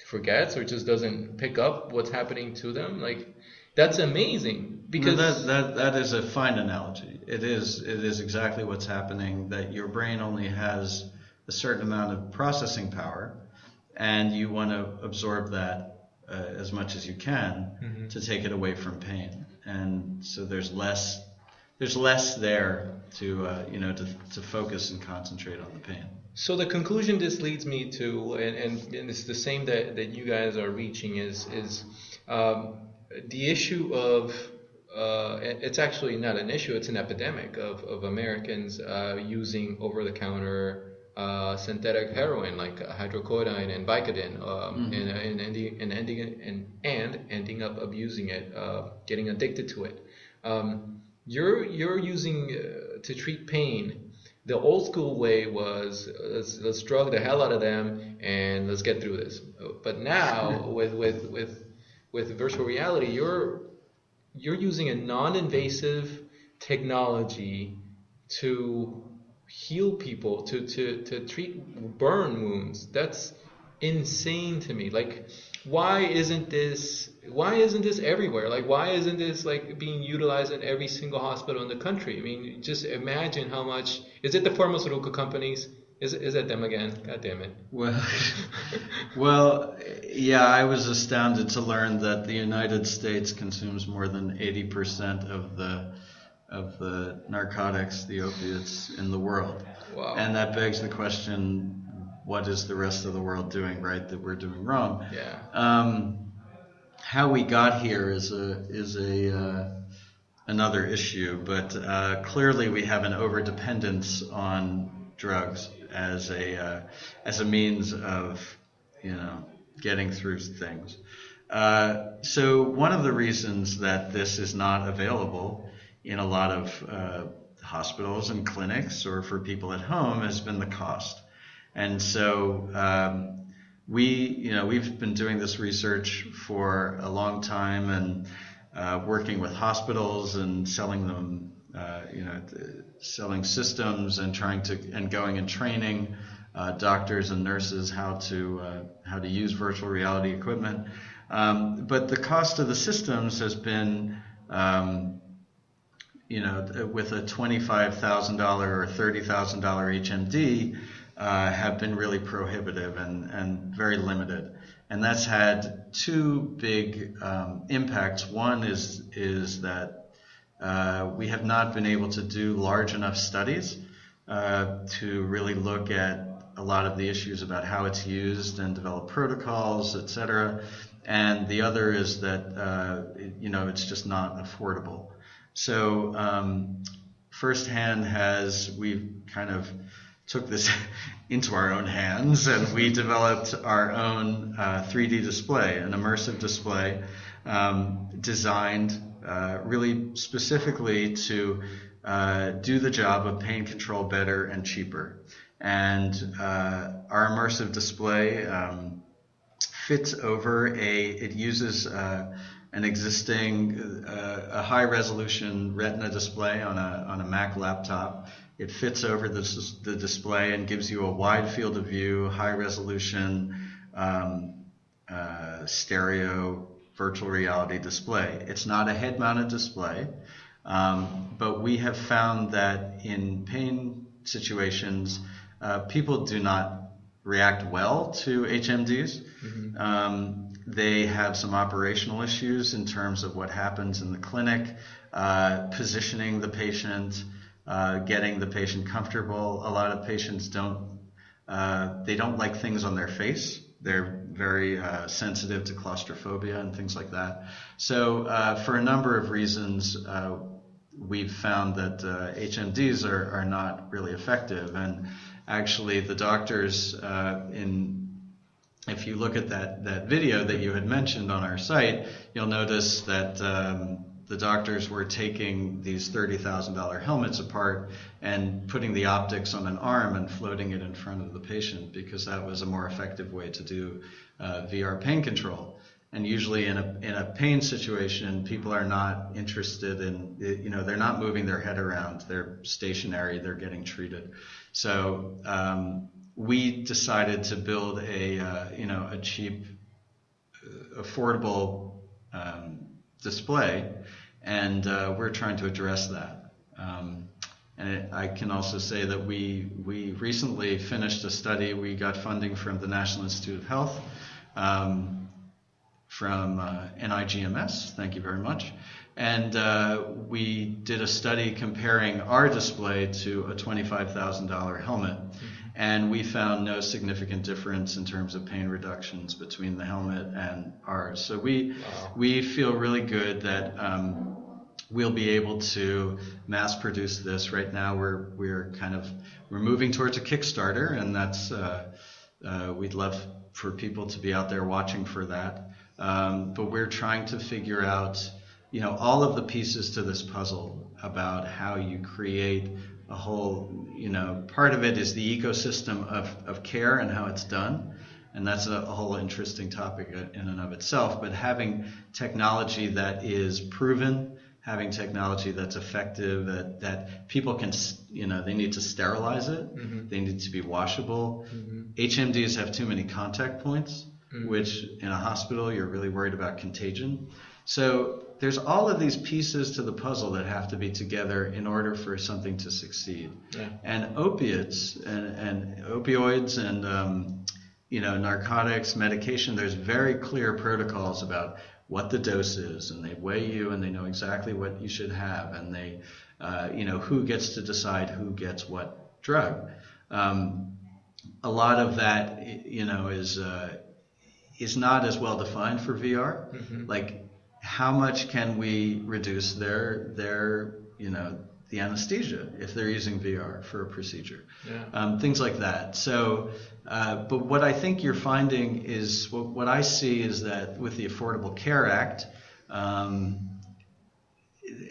forgets or just doesn't pick up what's happening to them. Like, that's amazing, because that is a fine analogy. It is exactly what's happening. That your brain only has a certain amount of processing power, and you want to absorb that as much as you can to take it away from pain. And so there's less there to focus and concentrate on the pain. So the conclusion this leads me to, and it's the same that you guys are reaching, is the issue of it's actually not an issue, it's an epidemic of Americans using over-the-counter synthetic heroin like hydrocodone and Vicodin, and ending up abusing it, getting addicted to it. You're using to treat pain. The old school way was let's drug the hell out of them and let's get through this. But now with virtual reality, you're using a non-invasive technology to heal people, to treat burn wounds. That's insane to me. Like, why isn't this everywhere? Like, why isn't this like being utilized in every single hospital in the country? I mean, just imagine how much. Is it the pharmaceutical companies? Is it them again? God damn it. Well, yeah, I was astounded to learn that the United States consumes more than 80% of the narcotics, the opiates in the world. Wow. And that begs the question, what is the rest of the world doing right that we're doing wrong? Yeah. How we got here is another issue, but clearly we have an overdependence on drugs as a means of getting through things. So one of the reasons that this is not available in a lot of hospitals and clinics or for people at home has been the cost. And so we've been doing this research for a long time and working with hospitals and selling them, selling systems and going and training doctors and nurses how to use virtual reality equipment. But the cost of the systems has been with a $25,000 or $30,000 HMD, have been really prohibitive and very limited. And that's had two big impacts. One is that we have not been able to do large enough studies to really look at a lot of the issues about how it's used and develop protocols, et cetera. And the other is that it's just not affordable. So firsthand we've kind of took this into our own hands, and we developed our own 3D display, an immersive display designed really specifically to do the job of pain control better and cheaper. And our immersive display fits over it uses an existing a high resolution retina display on a Mac laptop. It fits over the display and gives you a wide field of view, high resolution stereo virtual reality display. It's not a head mounted display, but we have found that in pain situations people do not react well to HMDs. They have some operational issues in terms of what happens in the clinic, positioning the patient, getting the patient comfortable. A lot of patients don't like things on their face. They're very sensitive to claustrophobia and things like that. So for a number of reasons, we've found that HMDs are not really effective. And actually the doctors if you look at that video that you had mentioned on our site, you'll notice that the doctors were taking these $30,000 helmets apart and putting the optics on an arm and floating it in front of the patient, because that was a more effective way to do VR pain control. And usually in a pain situation, people are not interested in, they're not moving their head around. They're stationary. They're getting treated. So we decided to build a cheap, affordable display, and we're trying to address that. I can also say that we recently finished a study. We got funding from the National Institute of Health, from NIGMS, thank you very much. And we did a study comparing our display to a $25,000 helmet. And we found no significant difference in terms of pain reductions between the helmet and ours. So we feel really good that we'll be able to mass produce this. Right now we're moving towards a Kickstarter, and that's we'd love for people to be out there watching for that. But we're trying to figure out all of the pieces to this puzzle about how you create a whole, part of it is the ecosystem of care and how it's done. And that's a whole interesting topic in and of itself. But having technology that is proven, having technology that's effective, that people can, they need to sterilize it. They need to be washable. HMDs have too many contact points, which in a hospital, you're really worried about contagion. So there's all of these pieces to the puzzle that have to be together in order for something to succeed. Yeah. And opiates and opioids and narcotics, medication, there's very clear protocols about what the dose is, and they weigh you and they know exactly what you should have, and they who gets to decide who gets what drug. A lot of that is not as well defined for VR. Like, how much can we reduce their the anesthesia if they're using VR for a procedure? Yeah. Things like that. So, but what I think you're finding is, what I see is that with the Affordable Care Act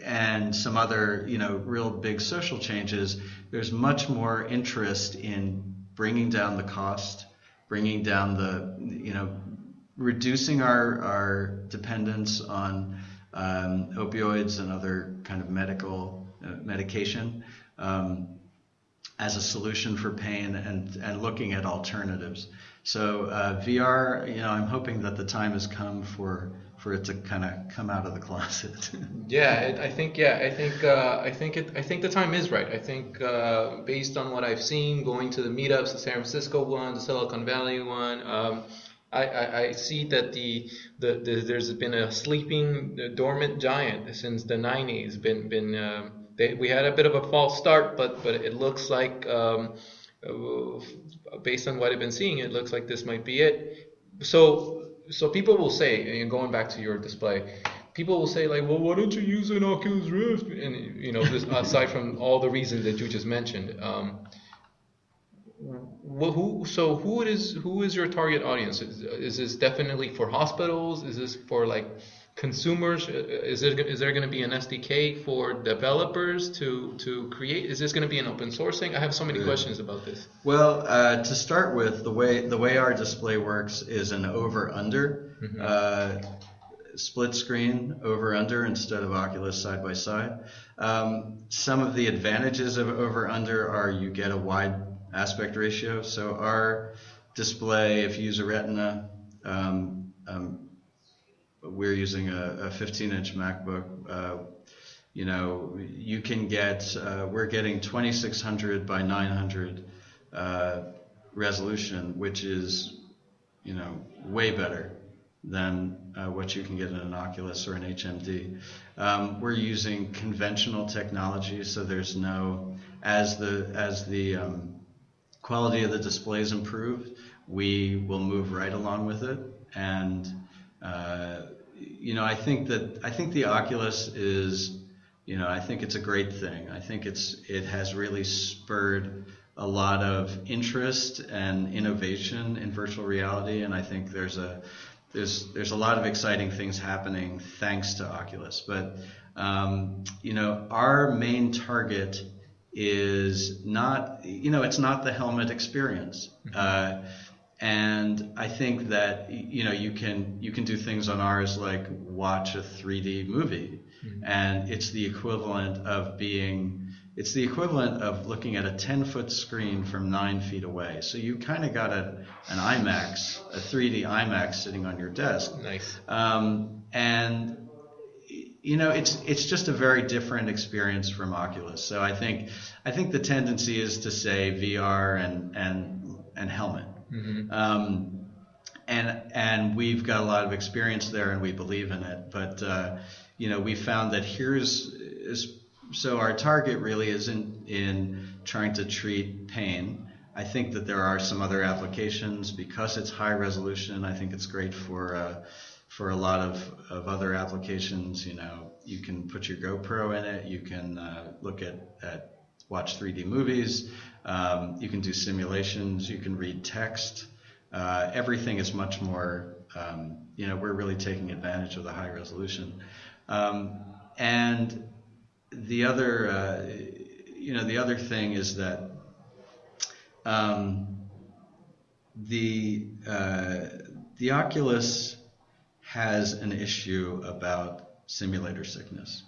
and some other, real big social changes, there's much more interest in bringing down the cost, bringing down the, reducing our dependence on opioids and other kind of medication as a solution for pain, and looking at alternatives. So VR, I'm hoping that the time has come for it to kind of come out of the closet. I think the time is right. I think based on what I've seen, going to the meetups, the San Francisco one, the Silicon Valley one, I see that there's been a sleeping dormant giant since the 90s. We had a bit of a false start, but it looks like, based on what I've been seeing, it looks like this might be it. So people will say, and going back to your display, people will say, like, well, why don't you use an Oculus Rift? And this, aside from all the reasons that you just mentioned. Who is your target audience? Is this definitely for hospitals? Is this for like consumers? Is there going to be an SDK for developers to create? Is this going to be an open sourcing? I have so many questions about this. Well, to start with, the way our display works is an over-under split screen over-under instead of Oculus side by side. Some of the advantages of over-under are you get a wide aspect ratio. So our display, if you use a Retina, we're using a 15-inch MacBook. You can get, we're getting 2600 by 900 resolution, which is, way better than what you can get in an Oculus or an HMD. We're using conventional technology, so there's no, as the quality of the displays improve, we will move right along with it. And I think the Oculus is, I think it's a great thing. I think it has really spurred a lot of interest and innovation in virtual reality, and I think there's a lot of exciting things happening thanks to Oculus. But our main target is not, it's not the helmet experience. And I think that you can do things on ours like watch a 3D movie, and it's the equivalent of looking at a 10-foot screen from 9 feet away. So you kind of got an IMAX, a 3D IMAX sitting on your desk. Nice. And it's just a very different experience from Oculus. So I think the tendency is to say VR and helmet. And we've got a lot of experience there, and we believe in it. But we found that so our target really isn't in trying to treat pain. I think that there are some other applications because it's high resolution. I think it's great for a lot of other applications. You can put your GoPro in it. You can look at watch 3D movies. You can do simulations. You can read text. Everything is much more. We're really taking advantage of the high resolution. And the other thing is that the Oculus has an issue about simulator sickness.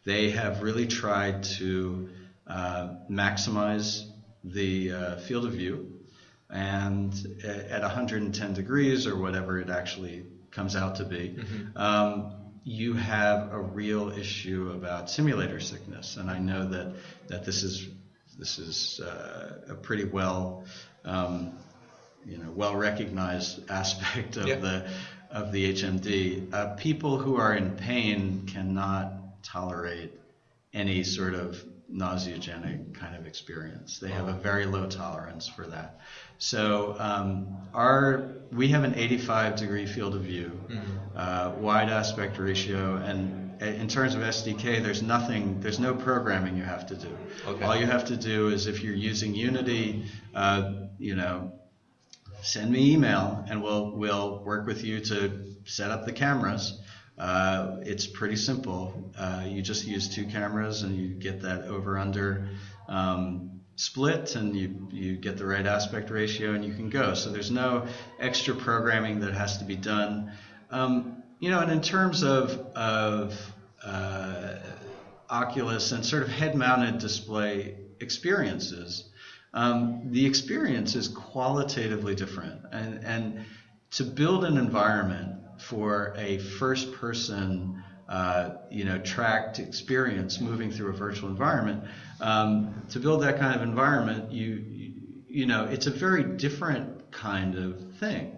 They have really tried to maximize the field of view, and at 110 degrees or whatever it actually comes out to be, you have a real issue about simulator sickness. And I know that this is a pretty well recognized aspect of the HMD. People who are in pain cannot tolerate any sort of nauseogenic kind of experience. They have a very low tolerance for that. So we have an 85-degree field of view, wide aspect ratio, and in terms of SDK, there's no programming you have to do. Okay. All you have to do is, if you're using Unity, send me email and we'll work with you to set up the cameras. It's pretty simple. You just use 2 cameras and you get that over-under split, and you get the right aspect ratio, and you can go. So there's no extra programming that has to be done. And in terms of Oculus and sort of head-mounted display experiences, the experience is qualitatively different. And to build an environment for a first-person, tracked experience moving through a virtual environment, to build that kind of environment, it's a very different kind of thing.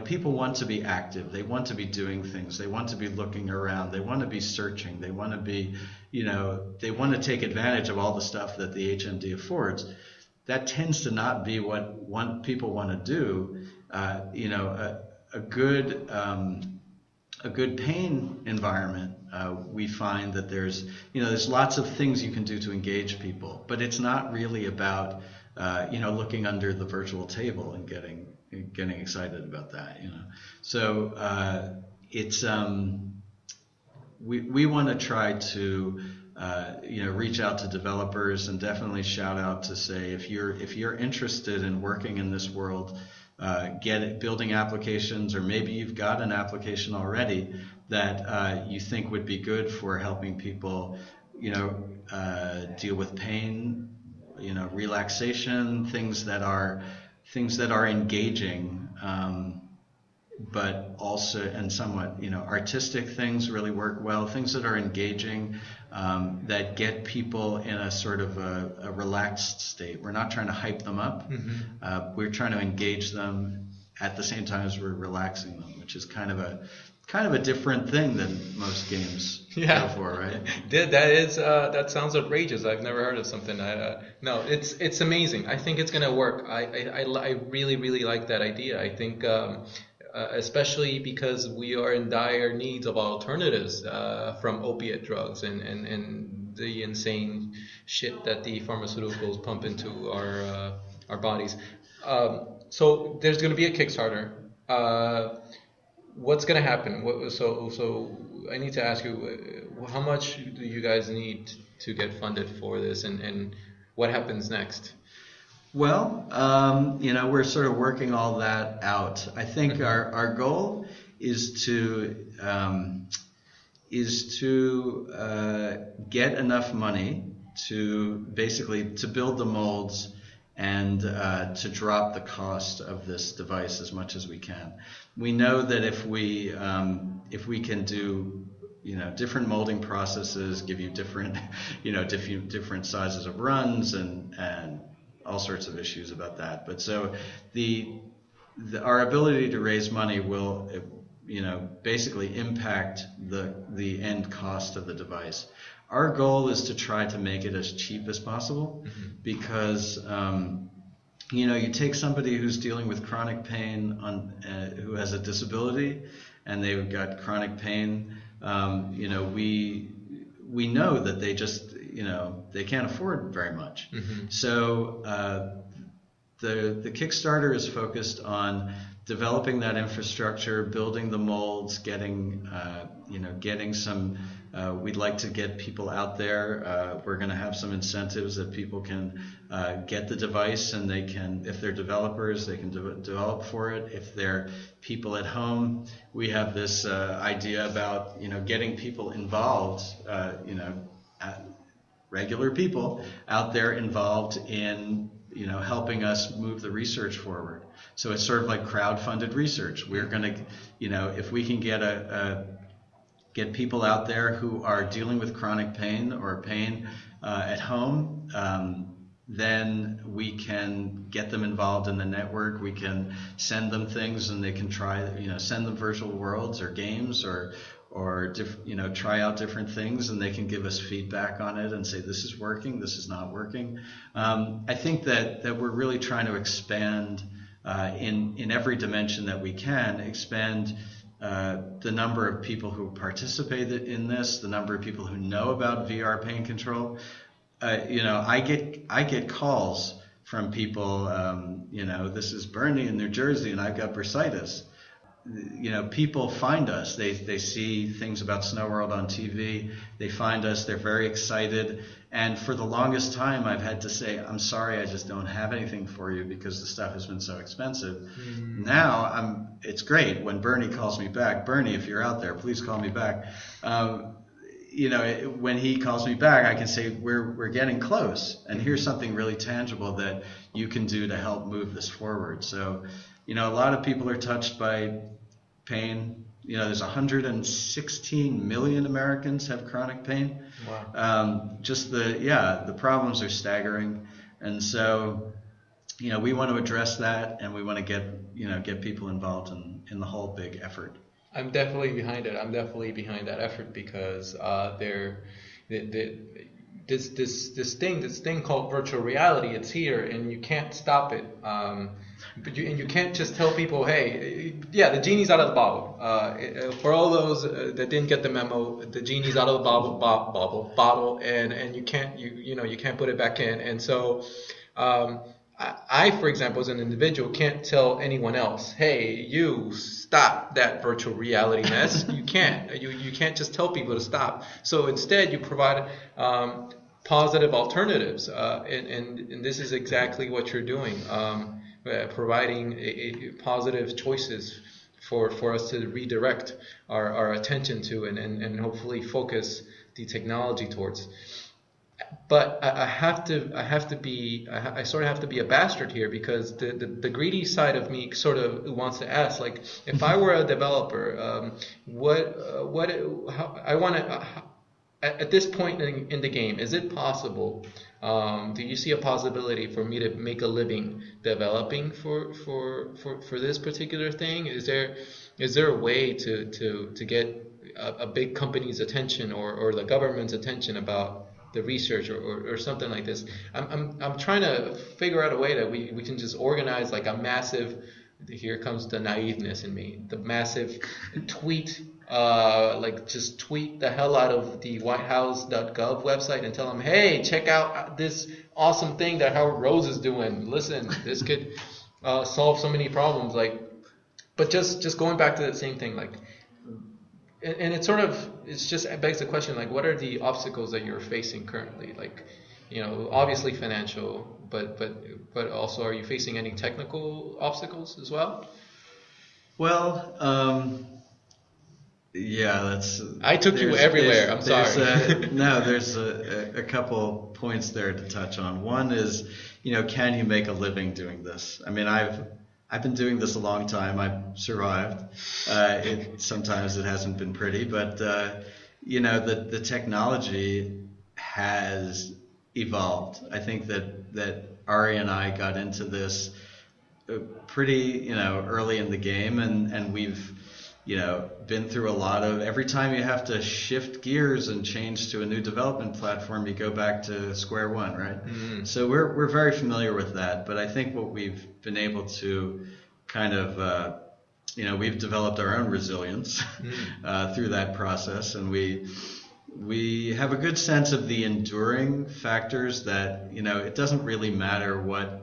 People want to be active. They want to be doing things. They want to be looking around. They want to be searching. They want to be, they want to take advantage of all the stuff that the HMD affords. That tends to not be what people want to do. A good pain environment, we find that there's lots of things you can do to engage people, but it's not really about looking under the virtual table and getting excited about that. So it's we want to try to reach out to developers, and definitely shout out to say, if you're interested in working in this world, building applications, or maybe you've got an application already that you think would be good for helping people, deal with pain, relaxation, things that are engaging. but also, and somewhat, artistic things really work well. Things that are engaging, that get people in a sort of a relaxed state. We're not trying to hype them up. We're trying to engage them at the same time as we're relaxing them, which is kind of a different thing than most games go for, right? That sounds outrageous. I've never heard of something. No, it's amazing. I think it's gonna work. I really really like that idea. I think especially because we are in dire needs of alternatives from opiate drugs and the insane shit that the pharmaceuticals pump into our bodies. So there's gonna be a Kickstarter. What's going to happen? So I need to ask you, how much do you guys need to get funded for this, and what happens next? Well, we're sort of working all that out. I think our goal is to get enough money to basically to build the molds and to drop the cost of this device as much as we can. We know that if we can do different molding processes, give you different different sizes of runs and all sorts of issues about that. But so our ability to raise money will basically impact the end cost of the device. Our goal is to try to make it as cheap as possible, because you take somebody who's dealing with chronic pain who has a disability, and they've got chronic pain. We know that they just they can't afford very much. So the Kickstarter is focused on developing that infrastructure, building the molds, getting some. We'd like to get people out there. We're going to have some incentives that people can get the device, and they can, if they're developers, they can develop for it. If they're people at home, we have this idea about getting people involved. Regular people out there involved in helping us move the research forward. So it's sort of like crowd-funded research. We're going to, if we can get people out there who are dealing with chronic pain or pain at home, then we can get them involved in the network. We can send them things, and they can try, send them virtual worlds or games or try out different things, and they can give us feedback on it and say, this is working, this is not working. I think that we're really trying to expand in every dimension that we can, expand the number of people who participate in this, the number of people who know about VR pain control. I get calls from people, this is Bernie in New Jersey and I've got bursitis. People find us. They see things about Snow World on TV. They find us. They're very excited. And for the longest time, I've had to say, I'm sorry, I just don't have anything for you because the stuff has been so expensive. Now, it's great when Bernie calls me back. Bernie, if you're out there, please call me back. When he calls me back, I can say, we're getting close. And here's something really tangible that you can do to help move this forward. So, a lot of people are touched by pain. There's 116 million Americans have chronic pain. Wow. The problems are staggering. And so, we want to address that, and we want to get people involved in the whole big effort. I'm definitely behind it. I'm definitely behind that effort because this thing called virtual reality, it's here and you can't stop it. But you can't just tell people, hey, the genie's out of the bottle. For all those that didn't get the memo, the genie's out of the bottle, and you can't put it back in. And so, I, for example, as an individual, can't tell anyone else, hey, you stop that virtual reality mess. You can't. You can't just tell people to stop. So instead, you provide positive alternatives, and this is exactly what you're doing. Providing a positive choices for us to redirect our attention to and hopefully focus the technology towards. but I sort of have to be a bastard here, because the greedy side of me sort of wants to ask, like, if I were a developer, how I want to, at this point in the game, is it possible? Do you see a possibility for me to make a living developing for this particular thing? Is there a way to get a big company's attention, or the government's attention about the research, or something like this? I'm trying to figure out a way that we can just organize like a massive, here comes the naiveness in me, the massive tweet, like just tweet the hell out of the whitehouse.gov website and tell them, hey, check out this awesome thing that Howard Rose is doing. Listen, this could solve so many problems. Like, but just going back to that same thing, like, and it begs the question, like, what are the obstacles that you're facing currently? Like, obviously financial, but also, are you facing any technical obstacles as well? Well, yeah, that's. I took you everywhere. I'm sorry. No, there's a couple points there to touch on. One is, can you make a living doing this? I mean, I've been doing this a long time. I've survived. Sometimes it hasn't been pretty, but the technology has evolved. I think that Ari and I got into this pretty early in the game, and we've been through a lot of, every time you have to shift gears and change to a new development platform, you go back to square one, right? Mm-hmm. So we're very familiar with that. But I think what we've been able to kind of, we've developed our own resilience through that process, and we have a good sense of the enduring factors that, it doesn't really matter what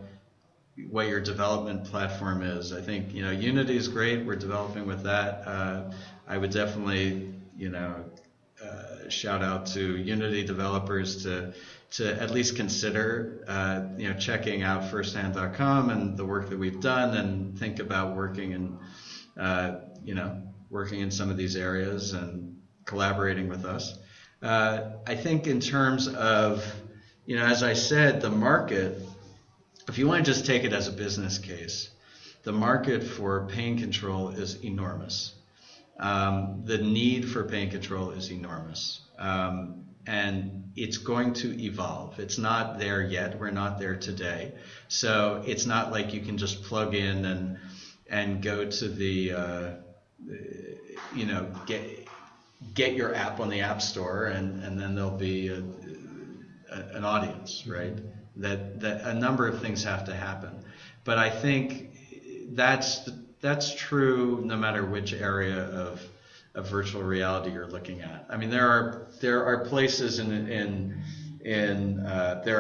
your development platform is. I think, Unity is great. We're developing with that. I would definitely, shout out to Unity developers to at least consider, checking out firsthand.com and the work that we've done, and think about working in some of these areas and collaborating with us. I think in terms of, as I said, the market, if you want to just take it as a business case, the market for pain control is enormous. The need for pain control is enormous. And it's going to evolve. It's not there yet. We're not there today. So it's not like you can just plug in and go to the, get your app on the App Store, and then there'll be an audience, right? That a number of things have to happen. But I think that's true no matter which area of virtual reality you're looking at. I mean, there are places there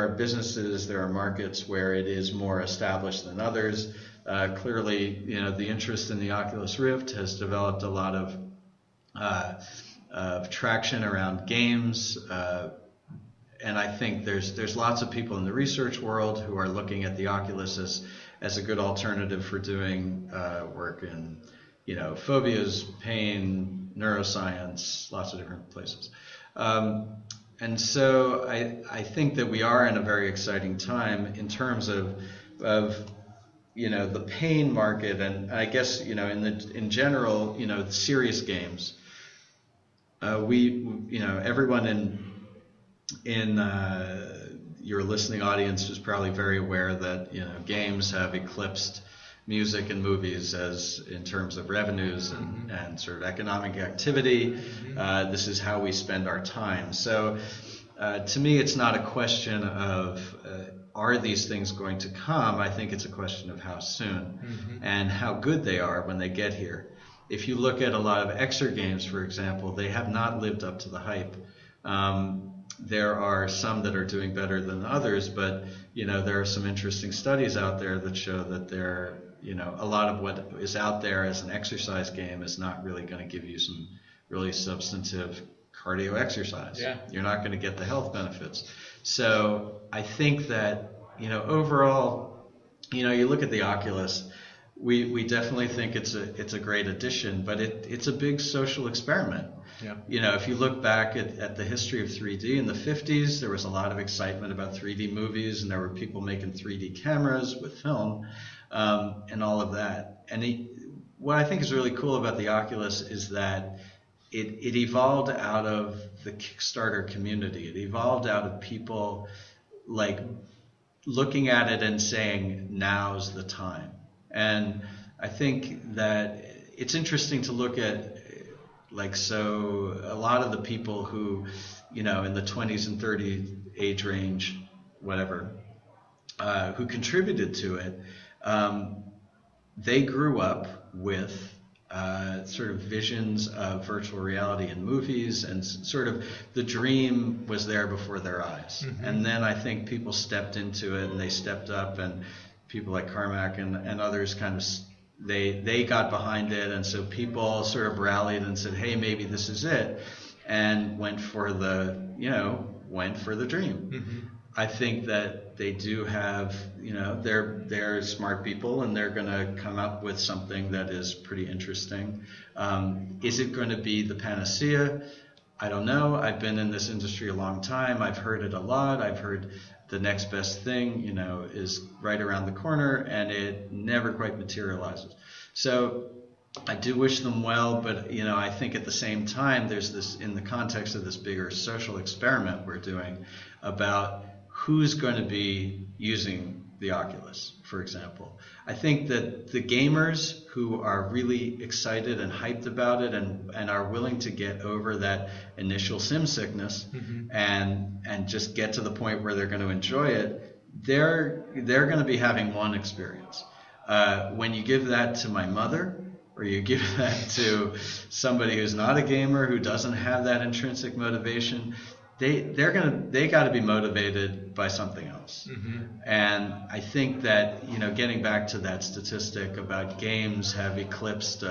are businesses, there are markets where it is more established than others. Clearly, the interest in the Oculus Rift has developed a lot of traction around games. And I think there's lots of people in the research world who are looking at the Oculus as a good alternative for doing work in, phobias, pain, neuroscience, lots of different places. And so I think that we are in a very exciting time in terms of the pain market, and I guess in general, serious games. Everyone in your listening audience is probably very aware that games have eclipsed music and movies as in terms of revenues and sort of economic activity. This is how we spend our time. So to me, it's not a question of are these things going to come. I think it's a question of how soon and how good they are when they get here. If you look at a lot of Exer games, for example, they have not lived up to the hype. There are some that are doing better than others, but there are some interesting studies out there that show that a lot of what is out there as an exercise game is not really going to give you some really substantive cardio exercise. Yeah. You're not going to get the health benefits. So I think that overall, you look at the Oculus. we definitely think it's a great addition, but it's a big social experiment. Yeah. You know, if you look back at the history of 3D in the 50s, there was a lot of excitement about 3D movies, and there were people making 3D cameras with film, and all of that. And what I think is really cool about the Oculus is that it evolved out of the Kickstarter community. It evolved out of people like looking at it and saying, now's the time. And I think that it's interesting to look at, like, so a lot of the people who, you know, in the 20s and 30s age range, whatever, who contributed to it, they grew up with sort of visions of virtual reality in movies, and sort of the dream was there before their eyes. Mm-hmm. And then I think people stepped into it, and they stepped up, and people like Carmack and others kind of, they got behind it, and so people sort of rallied and said, hey, maybe this is it, and went for the dream. Mm-hmm. I think that they do have, you know, they're smart people, and they're going to come up with something that is pretty interesting. Is it going to be the panacea? I don't know. I've been in this industry a long time. I've heard it a lot. I've heard the next best thing, you know, is right around the corner, and it never quite materializes. So I do wish them well, but, you know, I think at the same time, there's this, in the context of this bigger social experiment we're doing about who's going to be using the Oculus, for example. I think that the gamers who are really excited and hyped about it, and are willing to get over that initial sim sickness, mm-hmm. and just get to the point where they're going to enjoy it, they're going to be having one experience. When you give that to my mother, or you give that to somebody who's not a gamer, who doesn't have that intrinsic motivation, they got to be motivated by something else. Mm-hmm. And I think that, you know, getting back to that statistic about games have eclipsed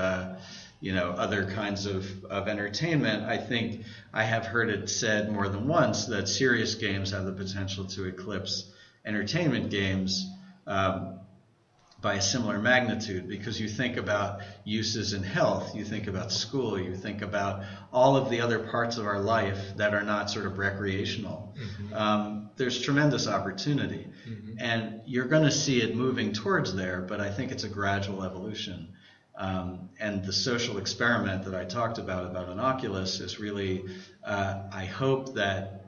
you know, other kinds of entertainment, I think I have heard it said more than once that serious games have the potential to eclipse entertainment games by a similar magnitude, because you think about uses in health, you think about school, you think about all of the other parts of our life that are not sort of recreational. Mm-hmm. There's tremendous opportunity, mm-hmm. and you're going to see it moving towards there, but I think it's a gradual evolution. And the social experiment that I talked about an Oculus is really, I hope that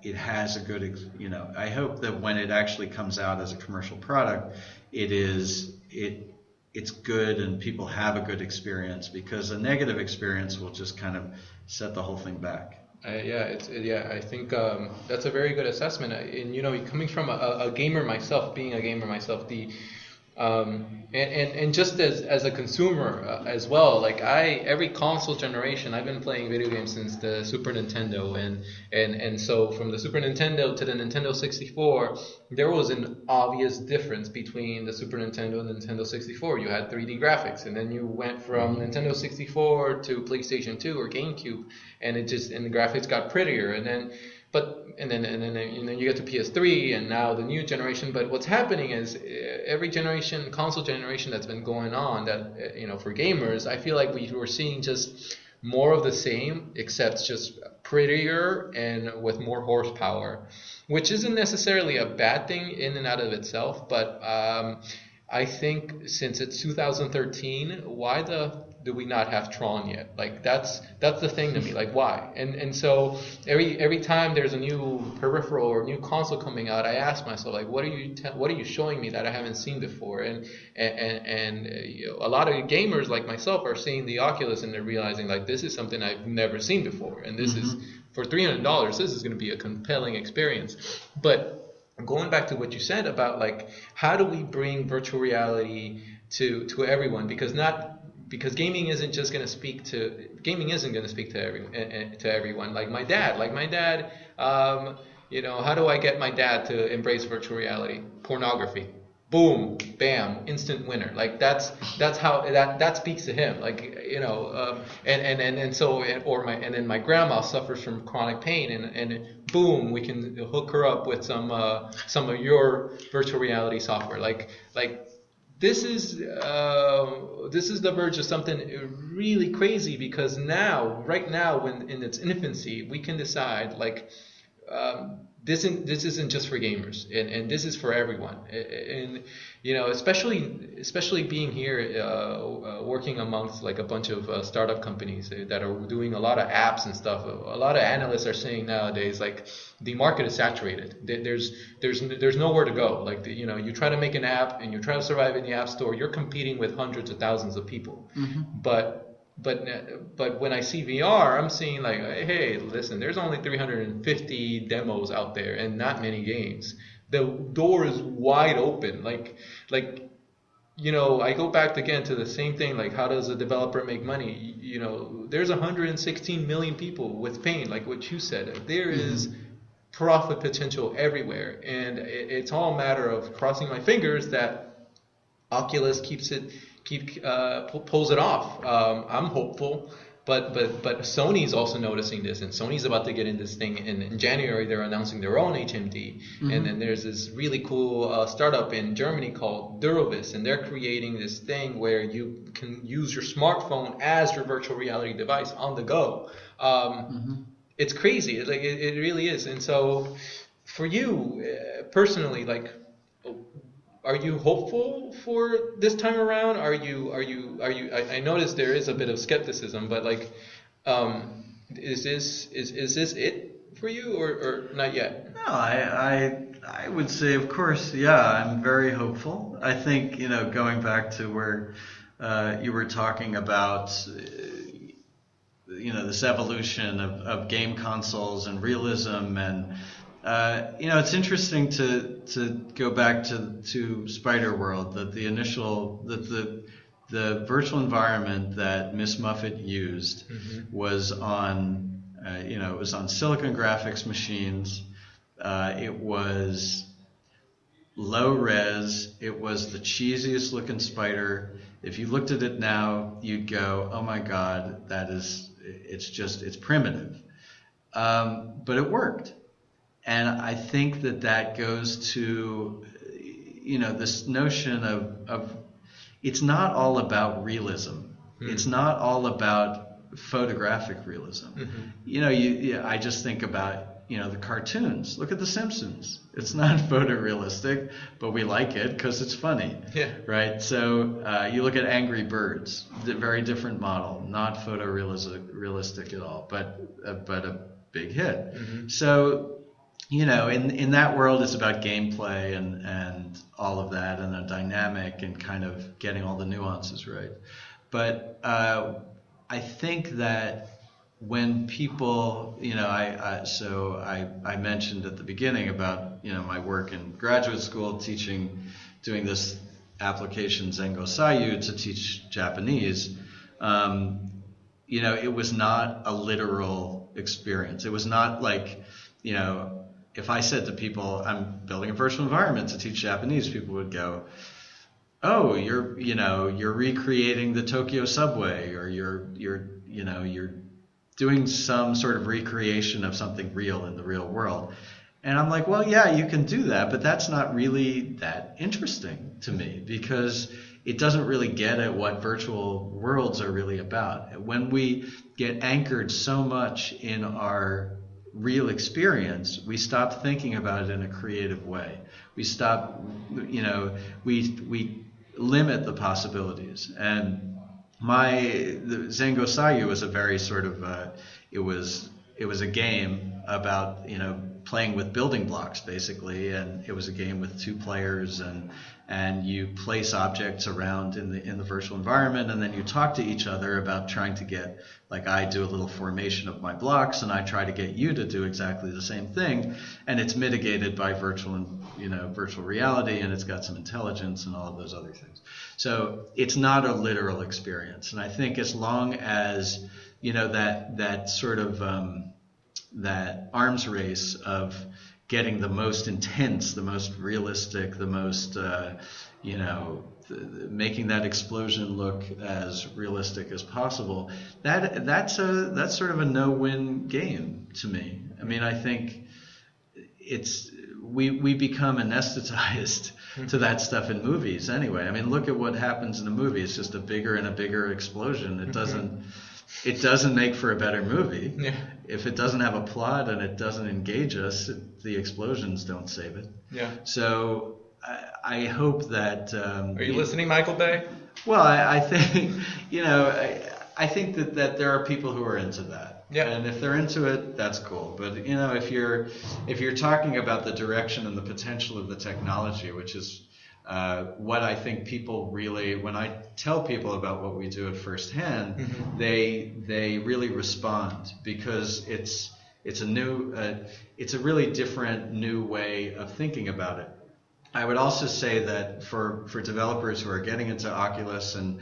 it has a good, you know, I hope that when it actually comes out as a commercial product, it's good and people have a good experience, because a negative experience will just kind of set the whole thing back. I think that's a very good assessment. And, you know, coming from a gamer myself, being a gamer myself, and just as a consumer as well, like every console generation, I've been playing video games since the Super Nintendo, and so from the Super Nintendo to the Nintendo 64, there was an obvious difference between the Super Nintendo and the Nintendo 64. You had 3D graphics, and then you went from Nintendo 64 to PlayStation 2 or GameCube, and the graphics got prettier, and then you get to PS3 and now the new generation. But what's happening is every generation, console generation that's been going on, that, you know, for gamers, I feel like we're seeing just more of the same, except just prettier and with more horsepower, which isn't necessarily a bad thing in and out of itself. But I think since it's 2013, why do we not have Tron yet? Like that's the thing to me. Like, why? And so every time there's a new peripheral or a new console coming out, I ask myself, like, what are you showing me that I haven't seen before? And you know, a lot of gamers like myself are seeing the Oculus and they're realizing, like, this is something I've never seen before, and this is for $300. This is going to be a compelling experience. But going back to what you said about, like, how do we bring virtual reality to everyone? Because gaming isn't going to speak to everyone. Like my dad, you know, how do I get my dad to embrace virtual reality? Pornography. Boom, bam, instant winner. Like that's how that speaks to him. Like, you know, and then my grandma suffers from chronic pain, and boom, we can hook her up with some of your virtual reality software. Like this is the verge of something really crazy, because right now, when in its infancy, we can decide like this isn't just for gamers, and this is for everyone. And especially being here, working amongst like a bunch of startup companies that are doing a lot of apps and stuff. A lot of analysts are saying nowadays like the market is saturated. There's nowhere to go. Like you try to make an app and you try to survive in the app store, you're competing with hundreds of thousands of people. But when I see VR, I'm seeing like, hey, listen, there's only 350 demos out there and not many games. The door is wide open. Like I go back again to the same thing. Like, how does a developer make money? There's 116 million people with pain, like what you said. There is profit potential everywhere, and it's all a matter of crossing my fingers that Oculus pulls it off. I'm hopeful, but Sony's also noticing this, and Sony's about to get in this thing. In January, they're announcing their own HMD, and then there's this really cool startup in Germany called Duravis, and they're creating this thing where you can use your smartphone as your virtual reality device on the go. It's crazy, like it really is. And so, for you personally, like, are you hopeful for this time around? Are you? I noticed there is a bit of skepticism, but like, is this it for you, or not yet? No, I would say, of course, yeah, I'm very hopeful. I think, going back to where you were talking about, this evolution of game consoles and realism, and it's interesting to go back to Spider World, that the virtual environment that Miss Muffet used was on it was on silicon graphics machines. It was low res. It was the cheesiest looking spider. If you looked at it now, you'd go, oh my God, it's primitive. But it worked. And I think that goes to, this notion of it's not all about realism. It's not all about photographic realism. I just think about, the cartoons. Look at The Simpsons. It's not photorealistic, but we like it because it's funny. Yeah. Right? So you look at Angry Birds, very different model, not photorealistic at all, but a big hit. So, in that world, it's about gameplay and all of that, and the dynamic and kind of getting all the nuances right. But I think that when people, I mentioned at the beginning about, my work in graduate school doing this application Zengo Sayu to teach Japanese. It was not a literal experience. It was not like, if I said to people, I'm building a virtual environment to teach Japanese, people would go, oh, you're recreating the Tokyo subway, or you're doing some sort of recreation of something real in the real world. And I'm like, well, yeah, you can do that, but that's not really that interesting to me, because it doesn't really get at what virtual worlds are really about. When we get anchored so much in our real experience, we stop thinking about it in a creative way. We stop, we limit the possibilities. And the Zengo Sayu was a very sort of, it was a game about, playing with building blocks basically, and it was a game with two players, and you place objects around in the virtual environment, and then you talk to each other about trying to get, like, I do a little formation of my blocks, and I try to get you to do exactly the same thing, and it's mitigated by virtual reality, and it's got some intelligence and all of those other things. So it's not a literal experience, and I think as long as that sort of that arms race of getting the most intense, the most realistic, the most, making that explosion look as realistic as possible, that's sort of a no-win game to me. I mean, I think we become anesthetized to that stuff in movies anyway. I mean, look at what happens in a movie. It's just a bigger and a bigger explosion. It doesn't make for a better movie. Yeah. If it doesn't have a plot and it doesn't engage us, the explosions don't save it. Yeah. So I hope that. Are you listening, Michael Bay? Well, I think, I think that there are people who are into that. Yeah. And if they're into it, that's cool. But if you're talking about the direction and the potential of the technology, which is what I think people really, when I tell people about what we do at First Hand, they really respond, because it's a really different new way of thinking about it. I would also say that for developers who are getting into Oculus and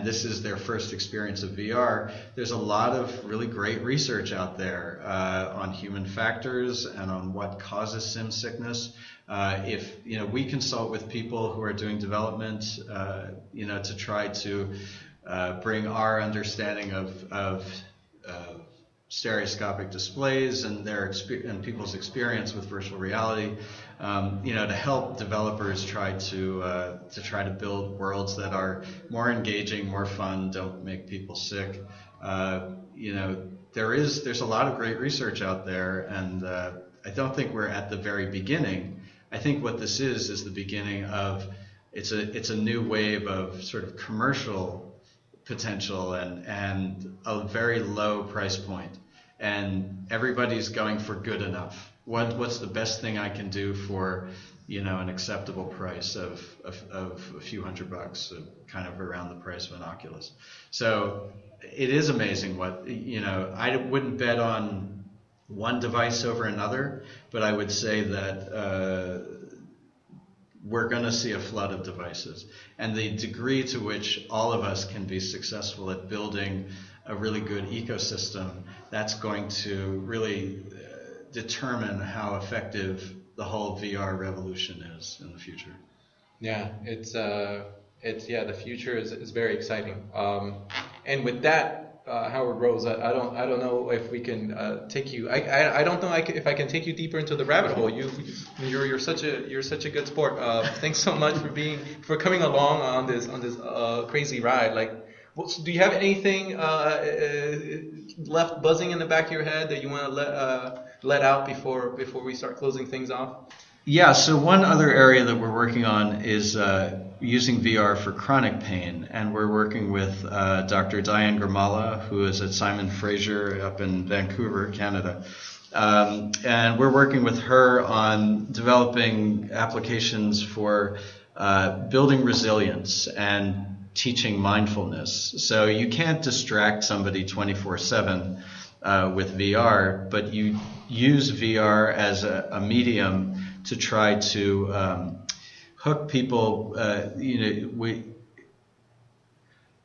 this is their first experience of VR, there's a lot of really great research out there on human factors and on what causes sim sickness. If we consult with people who are doing development, to try to bring our understanding of stereoscopic displays and and people's experience with virtual reality, to help developers try to build worlds that are more engaging, more fun, don't make people sick. There's a lot of great research out there, and I don't think we're at the very beginning. I think what this is the beginning of it's a new wave of sort of commercial potential and a very low price point, and everybody's going for good enough. What's the best thing I can do for an acceptable price of a few $100, kind of around the price of an Oculus. So it is amazing what I wouldn't bet on one device over another, but I would say that we're going to see a flood of devices, and the degree to which all of us can be successful at building a really good ecosystem, that's going to really determine how effective the whole VR revolution is in the future. Yeah, the future is very exciting. And with that, Howard Rose, I don't know if we can take you. I don't know if I can take you deeper into the rabbit hole. You're such a good sport. Thanks so much for coming along on this crazy ride. Do you have anything left buzzing in the back of your head that you want to let out before we start closing things off? Yeah, so one other area that we're working on is using VR for chronic pain, and we're working with Dr. Diane Grimala, who is at Simon Fraser up in Vancouver, Canada. And we're working with her on developing applications for building resilience and teaching mindfulness. So you can't distract somebody 24/7 with VR, but you use VR as a medium to try to hook people.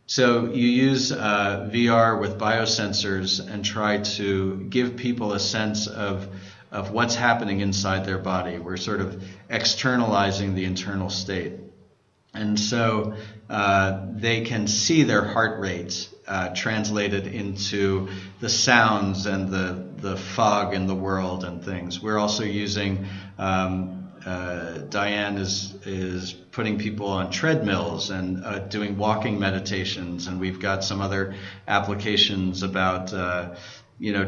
So you use VR with biosensors and try to give people a sense of what's happening inside their body. We're sort of externalizing the internal state. And so they can see their heart rate translated into the sounds and the fog in the world and things. We're also using, Diane is putting people on treadmills and doing walking meditations, and we've got some other applications about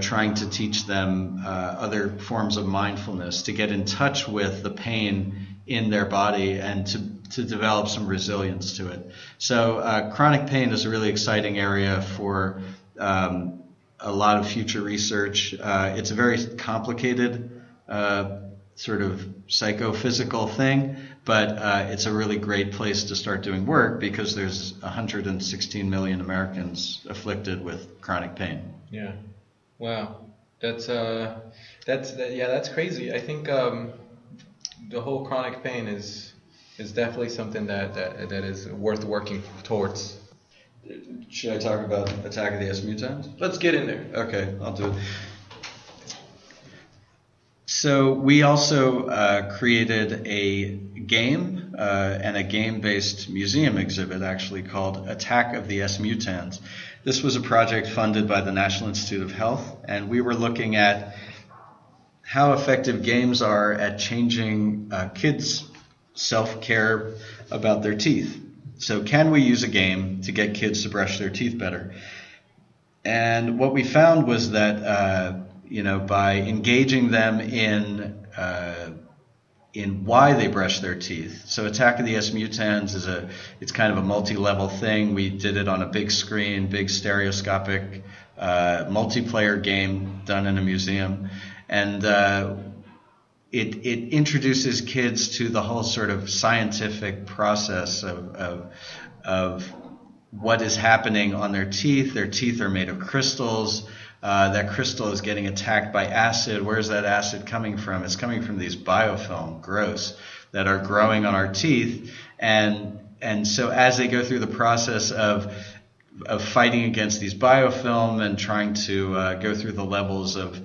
trying to teach them other forms of mindfulness to get in touch with the pain in their body and to develop some resilience to it. So chronic pain is a really exciting area for a lot of future research. It's a very complicated sort of psychophysical thing, but it's a really great place to start doing work because there's 116 million Americans afflicted with chronic pain. Yeah. Wow. That's crazy. I think the whole chronic pain is definitely something that is worth working towards. Should I talk about Attack of the S Mutants? Let's get in there. Okay, I'll do it. So we also created a game and a game-based museum exhibit actually called Attack of the S Mutants. This was a project funded by the National Institute of Health, and we were looking at how effective games are at changing kids' self-care about their teeth. So can we use a game to get kids to brush their teeth better? And what we found was that by engaging them in why they brush their teeth. So Attack of the S Mutans it's kind of a multi-level thing. We did it on a big screen, big stereoscopic multiplayer game done in a museum, and it introduces kids to the whole sort of scientific process of what is happening on their teeth. Their teeth are made of crystals. That crystal is getting attacked by acid. Where's that acid coming from? It's coming from these biofilm growths that are growing on our teeth. And so as they go through the process of fighting against these biofilm and trying to go through the levels of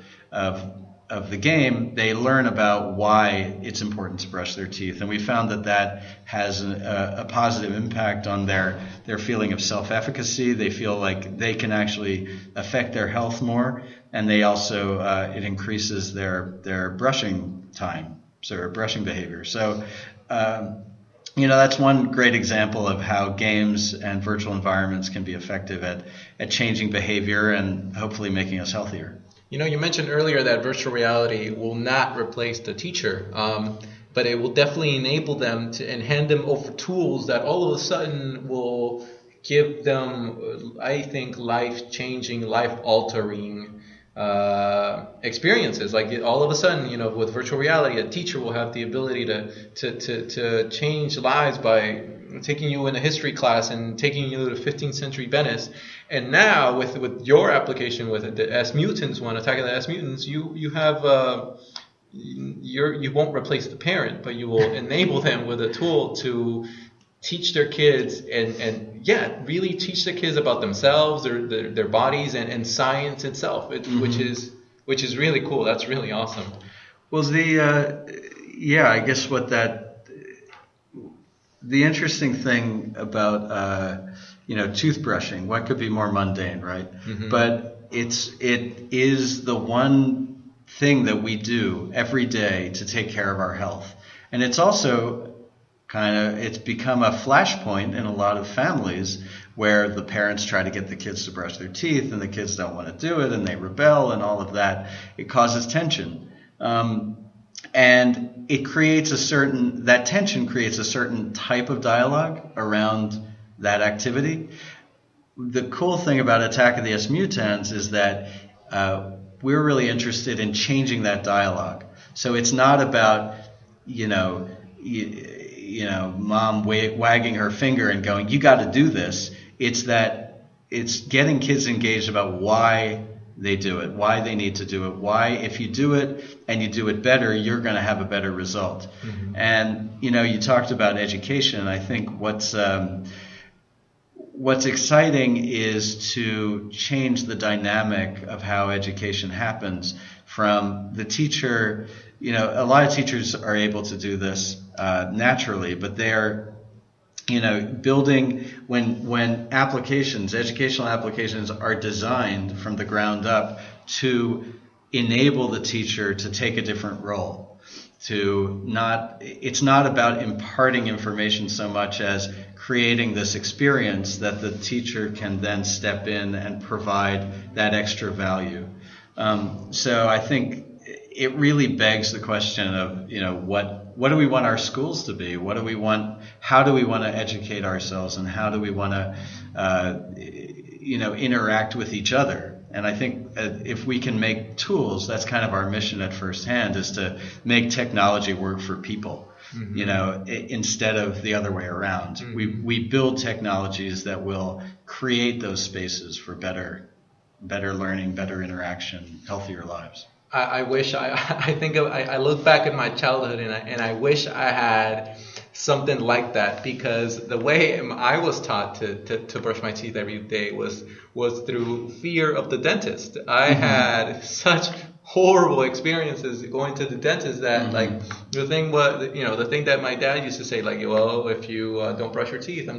the game, they learn about why it's important to brush their teeth. And we found that has a positive impact on their feeling of self-efficacy. They feel like they can actually affect their health more, and they also it increases their brushing time, so brushing behavior. So that's one great example of how games and virtual environments can be effective at changing behavior and hopefully making us healthier. You mentioned earlier that virtual reality will not replace the teacher, but it will definitely enable them and hand them over tools that all of a sudden will give them, I think, life-changing, life-altering experiences. Like all of a sudden, with virtual reality, a teacher will have the ability to change lives by taking you in a history class and taking you to 15th century Venice. And now with your application with the S Mutants one, Attack of the S Mutants, you have you won't replace the parent, but you will enable them with a tool to teach their kids and really teach the kids about themselves, their bodies, and science itself, which is really cool. That's really awesome. Well, I guess the interesting thing about toothbrushing, what could be more mundane, right? Mm-hmm. But it is the one thing that we do every day to take care of our health. And it's also it's become a flashpoint in a lot of families where the parents try to get the kids to brush their teeth and the kids don't want to do it and they rebel and all of that. It causes tension. And it creates that tension creates a certain type of dialogue around that activity. The cool thing about Attack of the S Mutants is that we're really interested in changing that dialogue. So it's not about, mom wagging her finger and going, you got to do this. It's that it's getting kids engaged about why they do it, why they need to do it, why if you do it and you do it better, you're going to have a better result. Mm-hmm. And, you talked about education. I think what's exciting is to change the dynamic of how education happens from the teacher. A lot of teachers are able to do this naturally, but they're building when educational applications are designed from the ground up to enable the teacher to take a different role. It's not about imparting information so much as creating this experience that the teacher can then step in and provide that extra value. So I think it really begs the question of, what do we want our schools to be? What do we want? How do we want to educate ourselves, and how do we want to, interact with each other? And I think if we can make tools, that's kind of our mission at First Hand, is to make technology work for people. Mm-hmm. Instead of the other way around. Mm-hmm. We build technologies that will create those spaces for better learning, better interaction, healthier lives. I wish I look back at my childhood and I wish I had something like that, because the way I was taught to brush my teeth every day was through fear of the dentist. I mm-hmm. had such horrible experiences going to the dentist that mm-hmm. like the thing that my dad used to say, like, well, if you don't brush your teeth, we're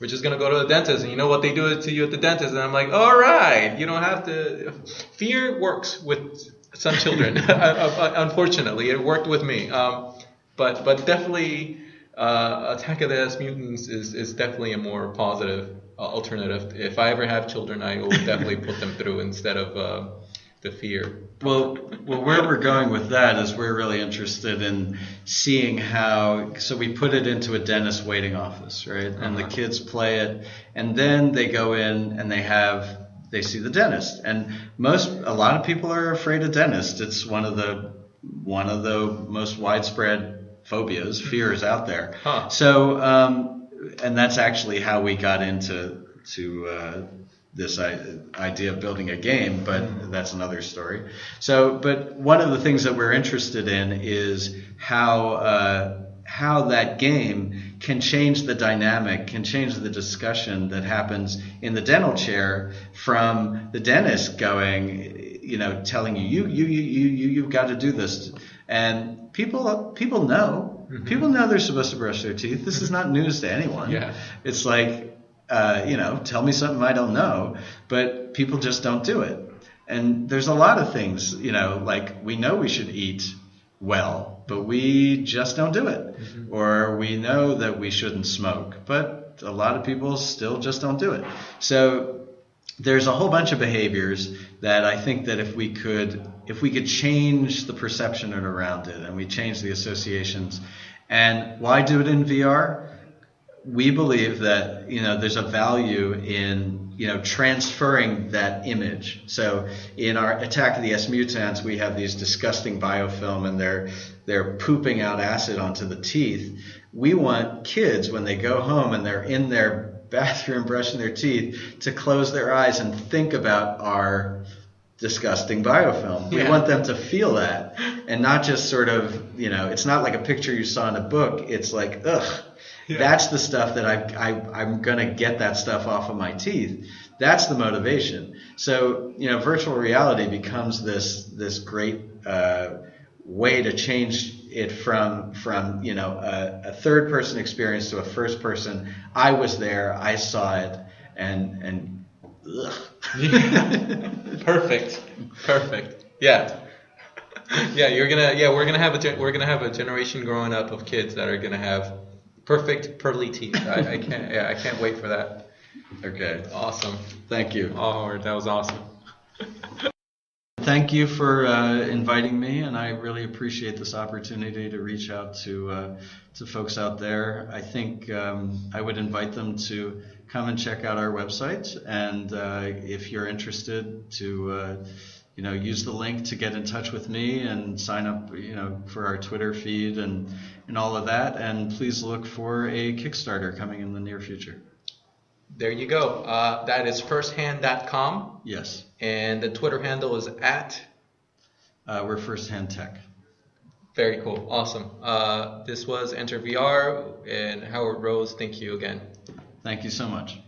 just gonna go to the dentist, and you know what they do to you at the dentist. And I'm like, all right, you don't have to. Fear works with Some children. Unfortunately, it worked with me. But definitely, Attack of the S Mutants is definitely a more positive alternative. If I ever have children, I will definitely put them through instead of the fear. Well, where we're going with that is we're really interested in seeing how. So we put it into a dentist waiting office, right? And the kids play it, and then they go in and they see the dentist. And a lot of people are afraid of dentists. It's one of the most widespread fears out there. Huh. So, and that's actually how we got into this idea of building a game, but that's another story. So, but one of the things that we're interested in is how that game can change the dynamic, can change the discussion that happens in the dental chair from the dentist going, telling you've got to do this, and people know. Mm-hmm. People know they're supposed to brush their teeth. This is not news to anyone. Yeah. It's like, tell me something I don't know, but people just don't do it. And there's a lot of things, like we know we should eat well, but we just don't do it. Mm-hmm. Or we know that we shouldn't smoke, but a lot of people still just don't do it. So there's a whole bunch of behaviors that I think that if we could change the perception around it and we change the associations, and why do it in VR? We believe that there's a value in transferring that image. So in our Attack of the S Mutants, we have these disgusting biofilm, and they're pooping out acid onto the teeth. We want kids, when they go home and they're in their bathroom brushing their teeth, to close their eyes and think about our disgusting biofilm. We want them to feel that, and not just sort of, it's not like a picture you saw in a book. It's like, ugh. Yeah. That's the stuff that I'm going to get that stuff off of my teeth. That's the motivation. So, virtual reality becomes this great way to change it from a third person experience to a first person. I was there, I saw it, and ugh. Perfect. Yeah. Yeah, we're gonna have a generation growing up of kids that are gonna have perfect pearly teeth. I can't wait for that. Okay. Awesome. Thank you. Oh, that was awesome. Thank you for inviting me, and I really appreciate this opportunity to reach out to folks out there. I think I would invite them to come and check out our website, and if you're interested, to use the link to get in touch with me and sign up, for our Twitter feed and all of that. And please look for a Kickstarter coming in the near future. There you go. That is firsthand.com. Yes. And the Twitter handle is at? We're Firsthand Tech. Very cool. Awesome. This was enterVR, and Howard Rose, thank you again. Thank you so much.